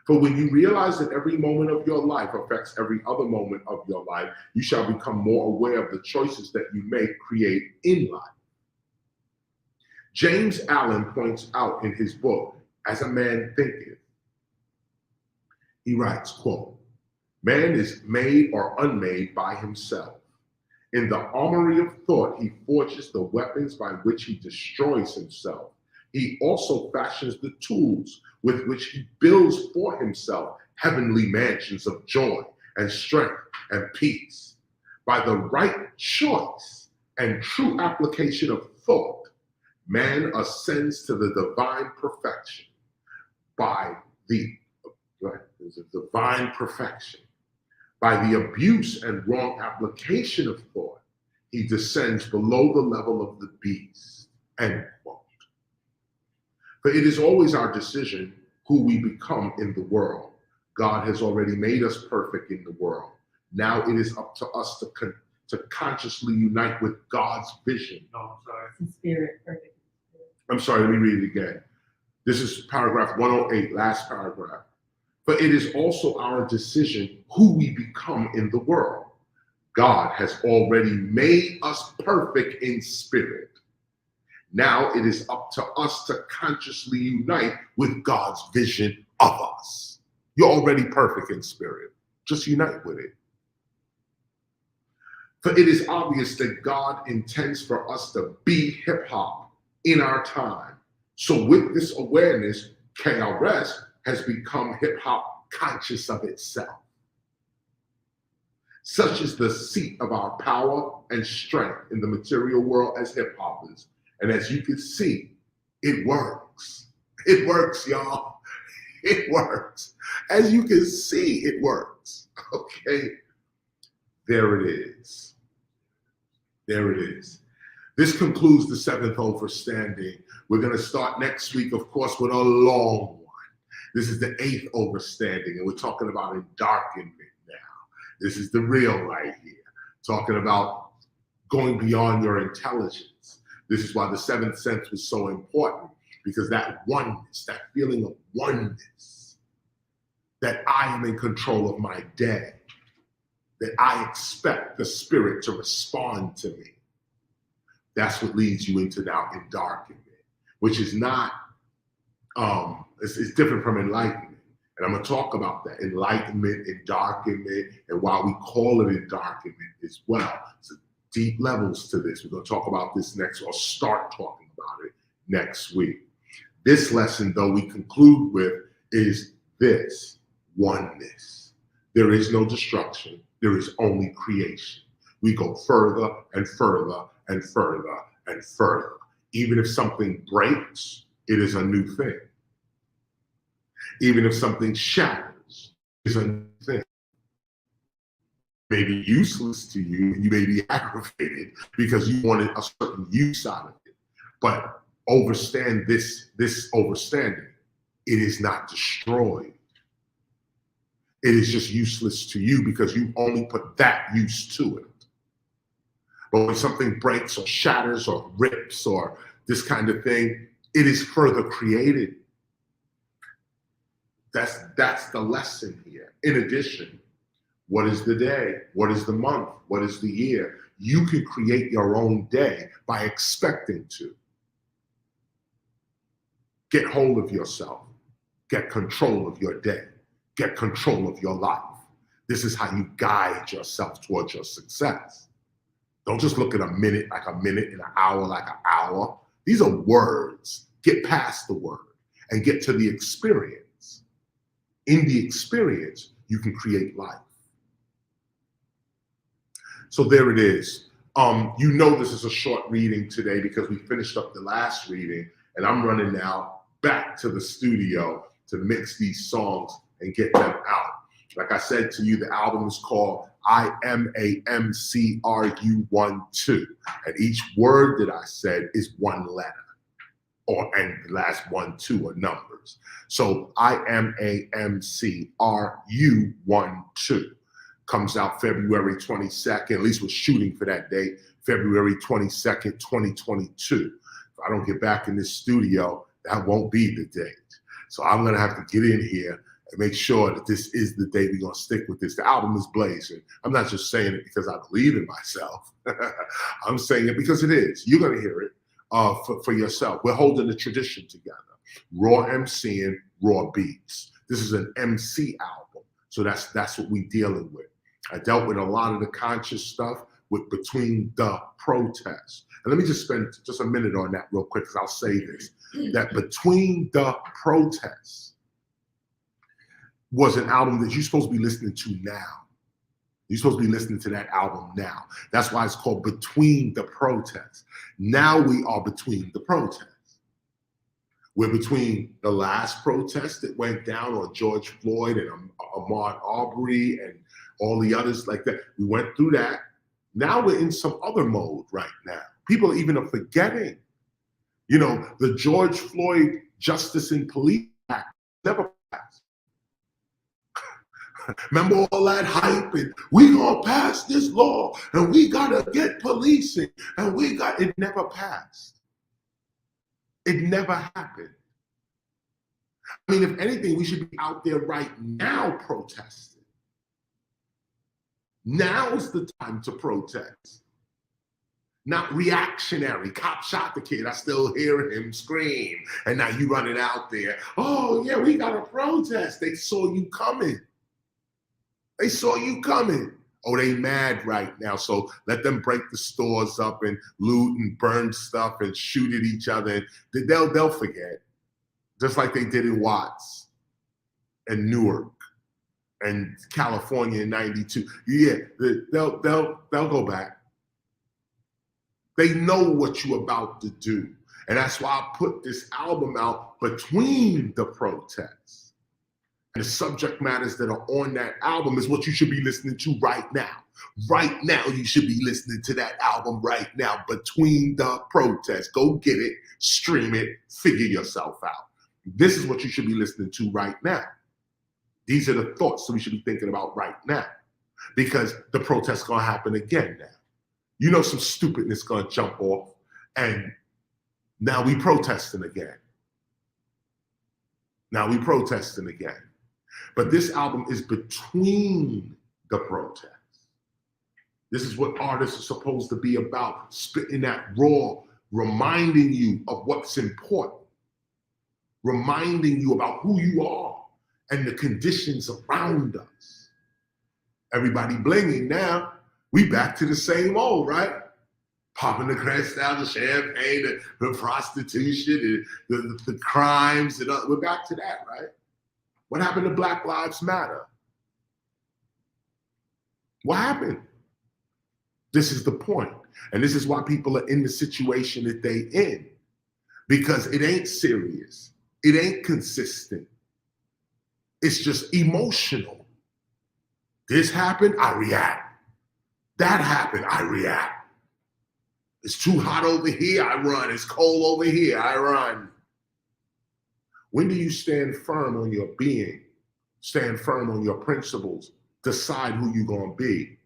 [SPEAKER 3] For when you realize that every moment of your life affects every other moment of your life, you shall become more aware of the choices that you make create in life. James Allen points out in his book, As a Man Thinketh, he writes, quote, man is made or unmade by himself. In the armory of thought, he forges the weapons by which he destroys himself. He also fashions the tools with which he builds for himself heavenly mansions of joy and strength and peace. By the right choice and true application of thought, man ascends to the divine perfection. Divine perfection. By the abuse and wrong application of thought, he descends below the level of the beast, end quote. For it is always our decision who we become in the world. God has already made us perfect in the world. Now it is up to us to consciously unite with God's vision.
[SPEAKER 4] Spirit, perfect.
[SPEAKER 3] I'm sorry, let me read it again. This is paragraph 108, last paragraph. But it is also our decision who we become in the world. God has already made us perfect in spirit. Now it is up to us to consciously unite with God's vision of us. You're already perfect in spirit. Just unite with it. For it is obvious that God intends for us to be hip hop in our time. So with this awareness, KRS has become hip hop conscious of itself. Such is the seat of our power and strength in the material world as hip hoppers. And as you can see, it works. It works, y'all. It works. As you can see, it works. Okay. There it is. There it is. This concludes the seventh overstanding. We're going to start next week, of course, with a long one. This is the eighth overstanding, and we're talking about endarkenment now. This is the real right here. Talking about going beyond your intelligence. This is why the seventh sense was so important, because that oneness, that feeling of oneness, that I am in control of my day, that I expect the spirit to respond to me. That's what leads you into now endarkenment, which is not, it's different from enlightenment. And I'm gonna talk about that, enlightenment, endarkenment, and why we call it endarkenment as well. So deep levels to this. We're gonna talk about this next, or start talking about it next week. This lesson, though, we conclude with is this: oneness. There is no destruction. There is only creation. We go further and further and further and further. Even if something breaks, it is a new thing. Even if something shatters, it's a new thing. It may be useless to you, and you may be aggravated because you wanted a certain use out of it. But understand this understanding. It is not destroyed. It is just useless to you because you only put that use to it. But when something breaks or shatters or rips or this kind of thing, it is further created. That's the lesson here. In addition, what is the day? What is the month? What is the year? You can create your own day by expecting to. Get hold of yourself. Get control of your day. Get control of your life. This is how you guide yourself towards your success. Don't just look at a minute like a minute and an hour like an hour. These are words. Get past the word and get to the experience. In the experience, you can create life. So there it is. You know this is a short reading today because we finished up the last reading, and I'm running now back to the studio to mix these songs and get them out. Like I said to you, the album is called I Am a MCRU12, and each word that I said is one letter, and the last 1, 2 are numbers. So I Am a MCRU12 comes out February 22nd. At least we're shooting for that date, February 22nd, 2022. If I don't get back in this studio, that won't be the date. So I'm gonna have to get in here and make sure that this is the day we're gonna stick with this. The album is blazing. I'm not just saying it because I believe in myself. I'm saying it because it is. You're gonna hear it for yourself. We're holding the tradition together. Raw MCing, raw beats. This is an MC album. So that's what we're dealing with. I dealt with a lot of the conscious stuff with Between the Protests. And let me just spend just a minute on that real quick, because I'll say this, that Between the Protests was an album that you're supposed to be listening to now. You're supposed to be listening to that album now. That's why it's called Between the Protests. Now we are between the protests. We're between the last protest that went down on George Floyd and Ahmaud Arbery and all the others like that. We went through that. Now we're in some other mode right now. People even are forgetting, the George Floyd Justice and Police Act never passed. Remember all that hype and we gonna pass this law and we gotta get policing and it never passed. It never happened. I mean, if anything, we should be out there right now protesting. Now is the time to protest. Not reactionary. Cop shot the kid. I still hear him scream. And now you running out there. Oh, yeah, we got to protest. They saw you coming. They saw you coming. Oh, they mad right now. So let them break the stores up and loot and burn stuff and shoot at each other. And they'll forget. Just like they did in Watts and Newark and California in '92. Yeah, they'll go back. They know what you're about to do. And that's why I put this album out between the protests. And the subject matters that are on that album is what you should be listening to right now. Right now, you should be listening to that album right now, between the protests. Go get it, stream it, figure yourself out. This is what you should be listening to right now. These are the thoughts that we should be thinking about right now, because the protest's gonna happen again now. You know, some stupidness gonna jump off, and now we protesting again. Now we protesting again. But this album is between the protests. This is what artists are supposed to be about, spitting that raw, reminding you of what's important, reminding you about who you are and the conditions around us. Everybody blinging now. We back to the same old, right? Popping the crystal, the champagne, the prostitution, the crimes, and we're back to that, right? What happened to Black Lives Matter? What happened? This is the point. And this is why people are in the situation that they in. Because it ain't serious. It ain't consistent. It's just emotional. This happened, I react. That happened, I react. It's too hot over here, I run. It's cold over here, I run. When do you stand firm on your being, stand firm on your principles, decide who you're gonna be?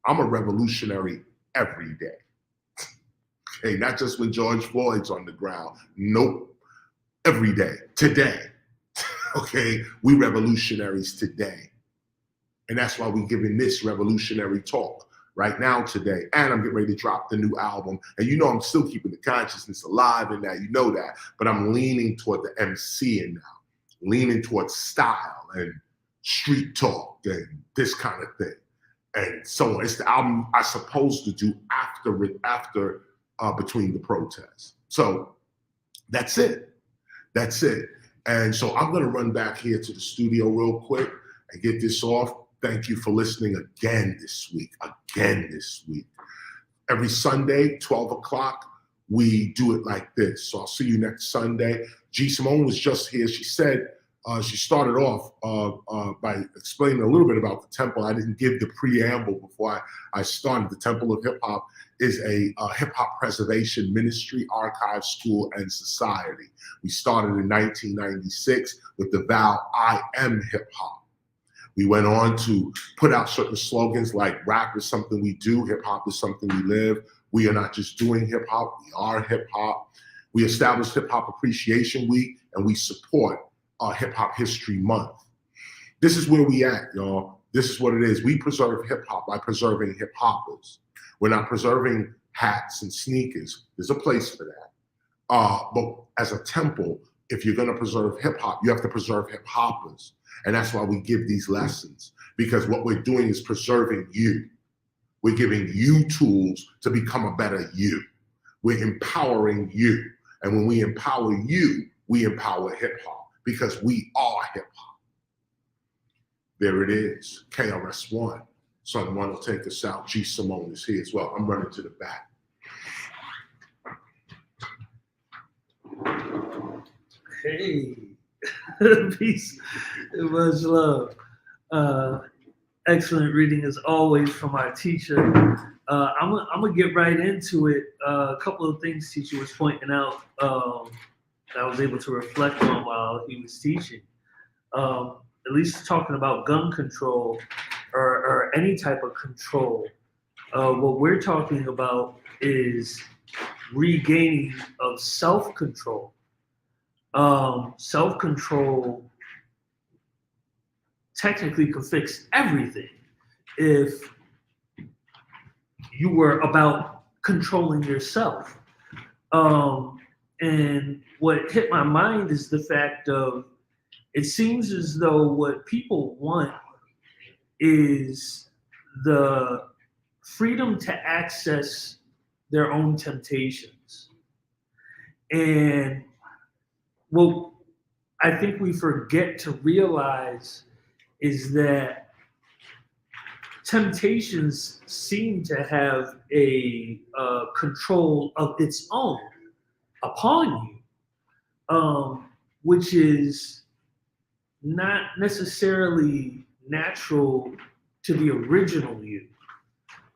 [SPEAKER 3] I'm a revolutionary every day. Okay, not just when George Floyd's on the ground. Nope, every day, today. Okay, we revolutionaries today. And that's why we're giving this revolutionary talk right now today. And I'm getting ready to drop the new album. And you know I'm still keeping the consciousness alive in that, you know that. But I'm leaning toward the MCing now, leaning towards style and street talk and this kind of thing. And so it's the album I'm supposed to do after between the protests. So that's it. That's it. And so I'm gonna run back here to the studio real quick and get this off. Thank you for listening again this week. Every Sunday, 12 o'clock, we do it like this. So I'll see you next Sunday. Simone was just here. She said, she started off by explaining a little bit about the temple. I didn't give the preamble before I started. The Temple of Hip Hop is a hip hop preservation ministry, archive, school, and society. We started in 1996 with the vow, I am hip hop. We went on to put out certain slogans like rap is something we do, hip hop is something we live. We are not just doing hip hop, we are hip hop. We established Hip Hop Appreciation Week, and we support Hip Hop History Month. This is where we at, y'all. This is what it is. We preserve hip hop by preserving hip hoppers. We're not preserving hats and sneakers. There's a place for that. But as a temple, if you're gonna preserve hip hop, you have to preserve hip hoppers. And that's why we give these lessons, because what we're doing is preserving you. We're giving you tools to become a better you. We're empowering you. And when we empower you, we empower hip hop, because we are hip hop. There it is, KRS-ONE. Son One will take us out. Simone is here as well. I'm running to the back.
[SPEAKER 5] Hey, peace, much love. Excellent reading as always from our teacher. I'm gonna get right into it. A couple of things teacher was pointing out that I was able to reflect on while he was teaching. At least talking about gun control or any type of control. What we're talking about is regaining of self-control. Self-control technically could fix everything if you were about controlling yourself. And what hit my mind is the fact of, it seems as though what people want is the freedom to access their own temptations. And what I think we forget to realize is that temptations seem to have a control of its own upon you, which is not necessarily natural to the original you,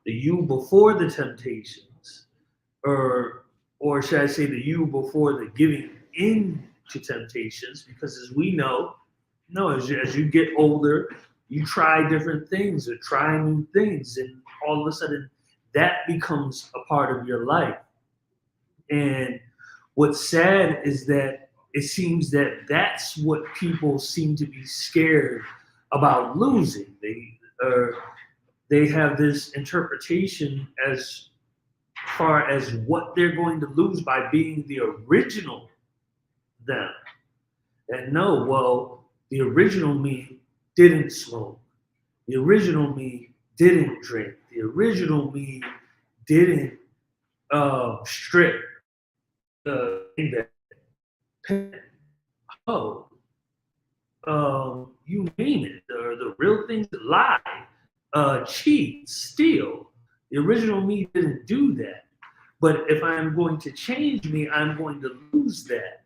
[SPEAKER 5] the you before the temptations, or should I say the you before the giving in to temptations, because as we know, as you get older, you try different things or try new things, and all of a sudden that becomes a part of your life. And what's sad is that it seems that that's what people seem to be scared about losing. They have this interpretation as far as what they're going to lose by being the original them. And no, well, the original me didn't smoke. The original me didn't drink. The original me didn't strip. You name it. The real things that lie, cheat, steal. The original me didn't do that. But if I'm going to change me, I'm going to lose that.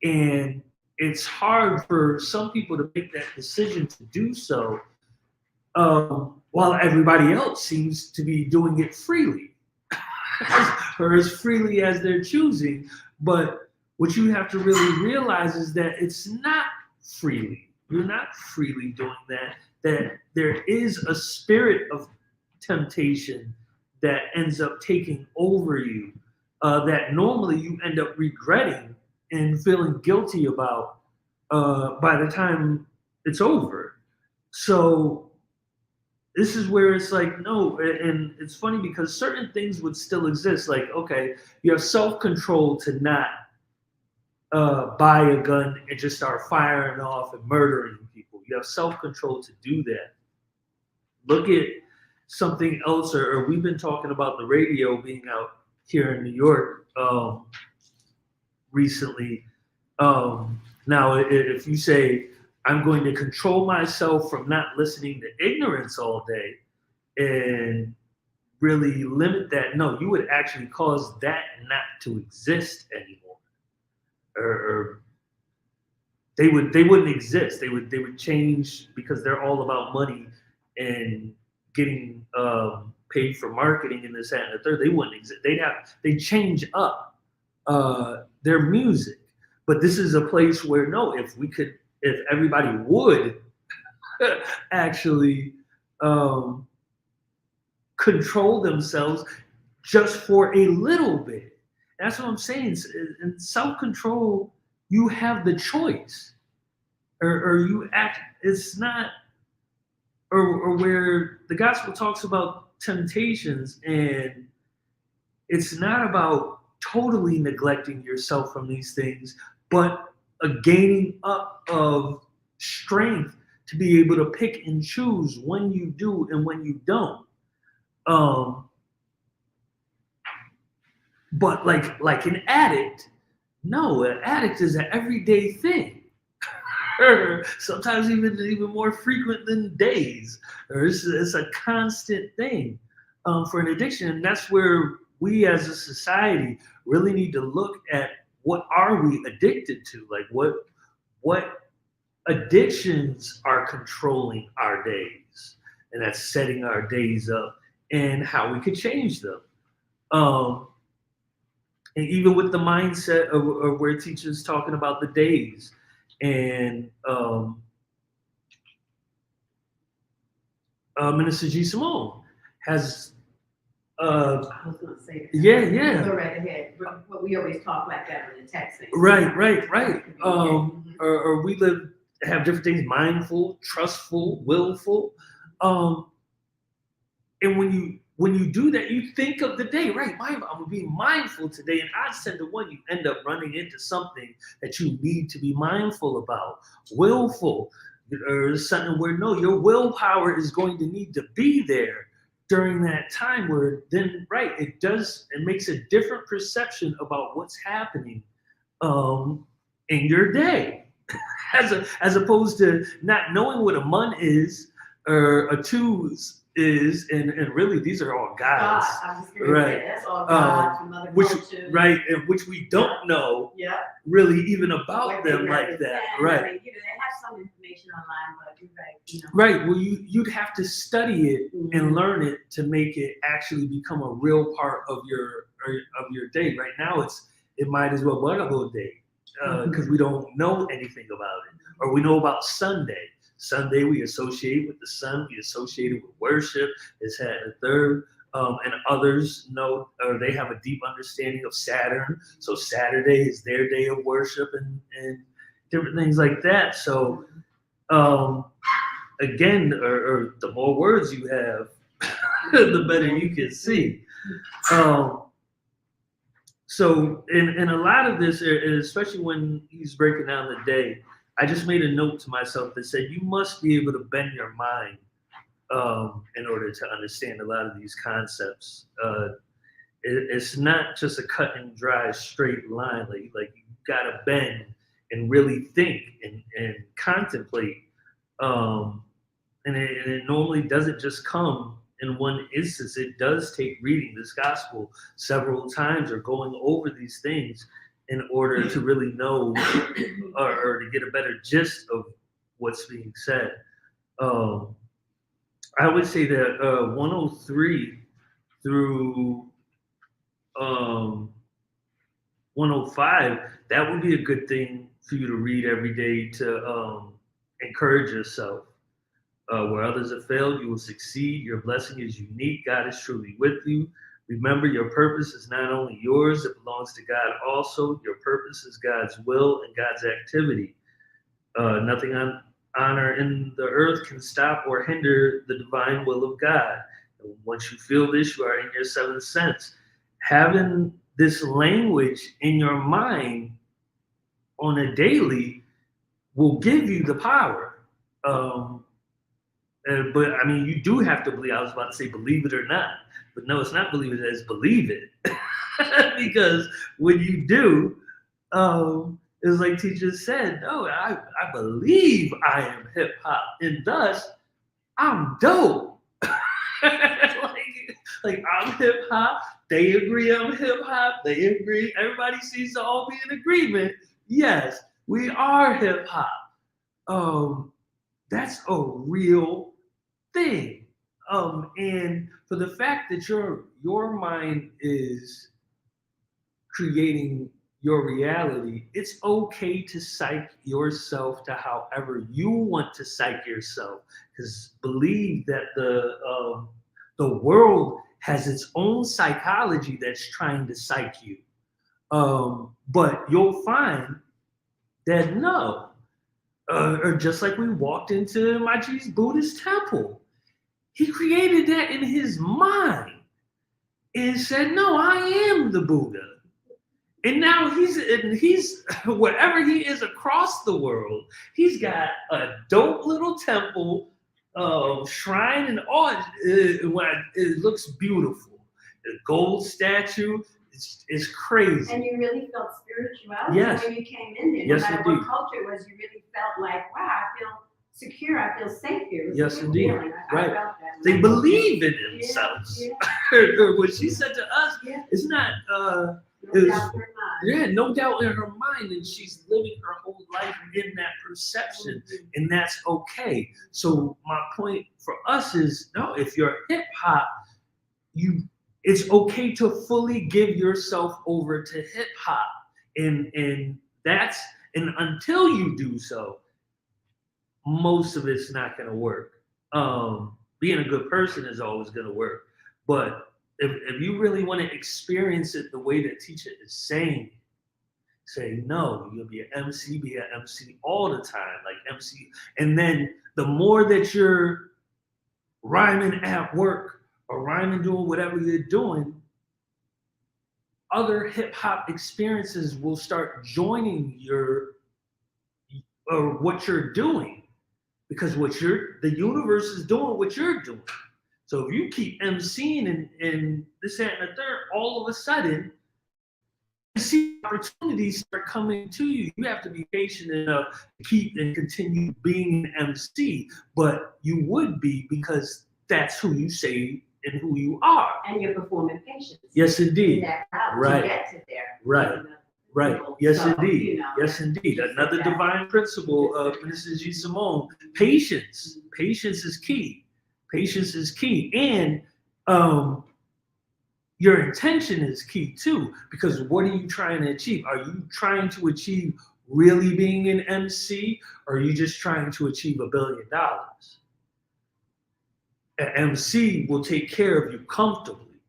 [SPEAKER 5] And it's hard for some people to make that decision to do so, while everybody else seems to be doing it freely, or as freely as they're choosing. But what you have to really realize is that it's not freely. You're not freely doing that. That there is a spirit of temptation that ends up taking over you, that normally you end up regretting and feeling guilty about by the time it's over. So this is where it's like, no, and it's funny because certain things would still exist. Like, okay, you have self-control to not buy a gun and just start firing off and murdering people. You have self-control to do that. Look at something else, or we've been talking about the radio being out here in New York recently. Now, if you say, I'm going to control myself from not listening to ignorance all day and really limit that, no, you would actually cause that not to exist anymore. Or they wouldn't exist. They would change because they're all about money and getting paid for marketing and this, that, and the third. They wouldn't exist. They'd change up their music. But this is a place where, no, if everybody would actually control themselves just for a little bit. That's what I'm saying. In self-control, you have the choice. Or you act, it's not, or where the gospel talks about temptations, and it's not about totally neglecting yourself from these things, but a gaining up of strength to be able to pick and choose when you do and when you don't. But like an addict, no, an addict is an everyday thing. Sometimes even more frequent than days. Or it's a constant thing for an addiction. And that's where we as a society really need to look at, what are we addicted to? Like what addictions are controlling our days, and that's setting our days up, and how we could change them. And even with the mindset of where teachers talking about the days, and Minister G. Simone has
[SPEAKER 4] I was going to say that.
[SPEAKER 5] Yeah.
[SPEAKER 4] Go right ahead. But we always talk like that in the texting.
[SPEAKER 5] Right. Or we have different things: mindful, trustful, willful. And when you do that, you think of the day, right? I'm gonna be mindful today, and odds 10 to 1, you end up running into something that you need to be mindful about. Willful, or something where no, your willpower is going to need to be there during that time. Where then, right, it makes a different perception about what's happening in your day, as opposed to not knowing what a mun is or a twos is, and really these are all gods, right?
[SPEAKER 4] That's all gods from other cultures.
[SPEAKER 5] Right, and which we don't know really even about them like that, right?
[SPEAKER 4] I mean, they have some information online, but you're right.
[SPEAKER 5] Right. Well, you'd have to study it and learn it to make it actually become a real part of your day. Right now, it might as well be a whole day because we don't know anything about it, or we know about Sunday. Sunday we associate with the sun, we associate it with worship, it's had a third, and others know, or they have a deep understanding of Saturn. So Saturday is their day of worship and different things like that. So again, or the more words you have, the better you can see. So in a lot of this, especially when he's breaking down the day, I just made a note to myself that said, you must be able to bend your mind in order to understand a lot of these concepts. It's not just a cut and dry straight line. Like you gotta bend and really think and contemplate. And it normally doesn't just come in one instance. It does take reading this gospel several times or going over these things in order to really know or to get a better gist of what's being said. I would say that 103 through 105, that would be a good thing for you to read every day to encourage yourself. Where others have failed, you will succeed. Your blessing is unique. God is truly with you. Remember, your purpose is not only yours, it belongs to God also. Your purpose is God's will and God's activity. Nothing on or in the earth can stop or hinder the divine will of God. And once you feel this, you are in your seventh sense. Having this language in your mind on a daily will give you the power. But I mean, you do have to believe. I was about to say believe it or not, but no, it's not believe it, it's believe it. Because when you do, it's like teacher said, no, I believe I am hip hop, and thus I'm dope. like I'm hip hop. They agree I'm hip hop. They agree. Everybody seems to all be in agreement. Yes, we are hip hop. That's a real thing. And for the fact that your mind is creating your reality, it's okay to psych yourself to however you want to psych yourself. Because believe that the world has its own psychology that's trying to psych you. But you'll find that no. Or just like we walked into Machi's Buddhist temple. He created that in his mind and said, no, I am the Buddha. And now he's wherever he is across the world, he's got a dope little temple, shrine, and all. It looks beautiful. The gold statue. It's crazy.
[SPEAKER 4] And you really felt spirituality when you came in there.
[SPEAKER 5] Yes,
[SPEAKER 4] no matter
[SPEAKER 5] indeed.
[SPEAKER 4] what culture it was, you really felt like, wow, I feel secure, I feel safe here. It was
[SPEAKER 5] Yes,
[SPEAKER 4] a good
[SPEAKER 5] indeed.
[SPEAKER 4] feeling. I
[SPEAKER 5] Right.
[SPEAKER 4] felt that.
[SPEAKER 5] They believe in themselves. What she said to us, it's not.
[SPEAKER 4] No doubt in her mind.
[SPEAKER 5] No doubt in her mind, and she's living her whole life in that perception, and that's okay. So my point for us is, no, if you're hip hop, it's okay to fully give yourself over to hip hop, and until you do so, most of it's not going to work. Being a good person is always going to work, but if you really want to experience it the way that TEACHA is saying, say no, you'll be an MC all the time, like MC. And then the more that you're rhyming at work or rhyming doing whatever you're doing, other hip hop experiences will start joining what you're doing, because the universe is doing what you're doing. So if you keep MCing and this, that, and the third, all of a sudden, you see opportunities start coming to you. You have to be patient enough to keep and continue being an MC, but you would be, because that's who you say and who you are.
[SPEAKER 4] And you're performing patience.
[SPEAKER 5] Yes, indeed.
[SPEAKER 4] In that route
[SPEAKER 5] Right.
[SPEAKER 4] to get to there.
[SPEAKER 5] Right. Right. Yes,
[SPEAKER 4] So,
[SPEAKER 5] indeed.
[SPEAKER 4] you know,
[SPEAKER 5] Yes, indeed.
[SPEAKER 4] just
[SPEAKER 5] Another
[SPEAKER 4] like that.
[SPEAKER 5] divine principle of Mrs. G. Simone: patience. Patience is key. Patience is key, and your intention is key too. Because what are you trying to achieve? Are you trying to achieve really being an MC, or are you just trying to achieve $1 billion? An MC will take care of you comfortably.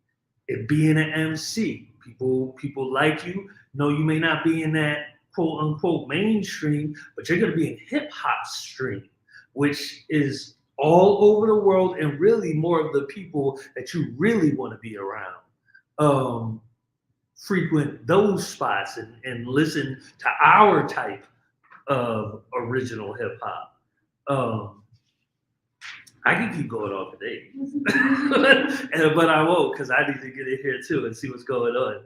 [SPEAKER 5] If being an MC, people like you. No, you may not be in that quote unquote mainstream, but you're going to be in hip hop stream, which is all over the world, and really more of the people that you really want to be around. Frequent those spots and listen to our type of original hip hop. I can keep going on today, but I won't, because I need to get in here too and see what's going on.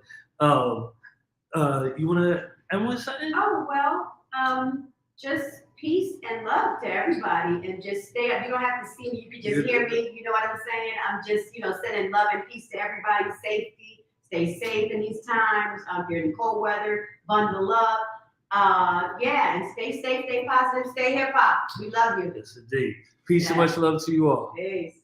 [SPEAKER 5] You want to end with something?
[SPEAKER 4] Oh, well, just peace and love to everybody, and just stay up. You don't have to see me. You can just hear me. You know what I'm saying? I'm just, sending love and peace to everybody. Safety. Stay safe in these times. You're in cold weather. Bundle up. And stay safe, stay positive, stay hip hop. We love you.
[SPEAKER 5] Yes, indeed. Peace and much love to you all.
[SPEAKER 4] Peace.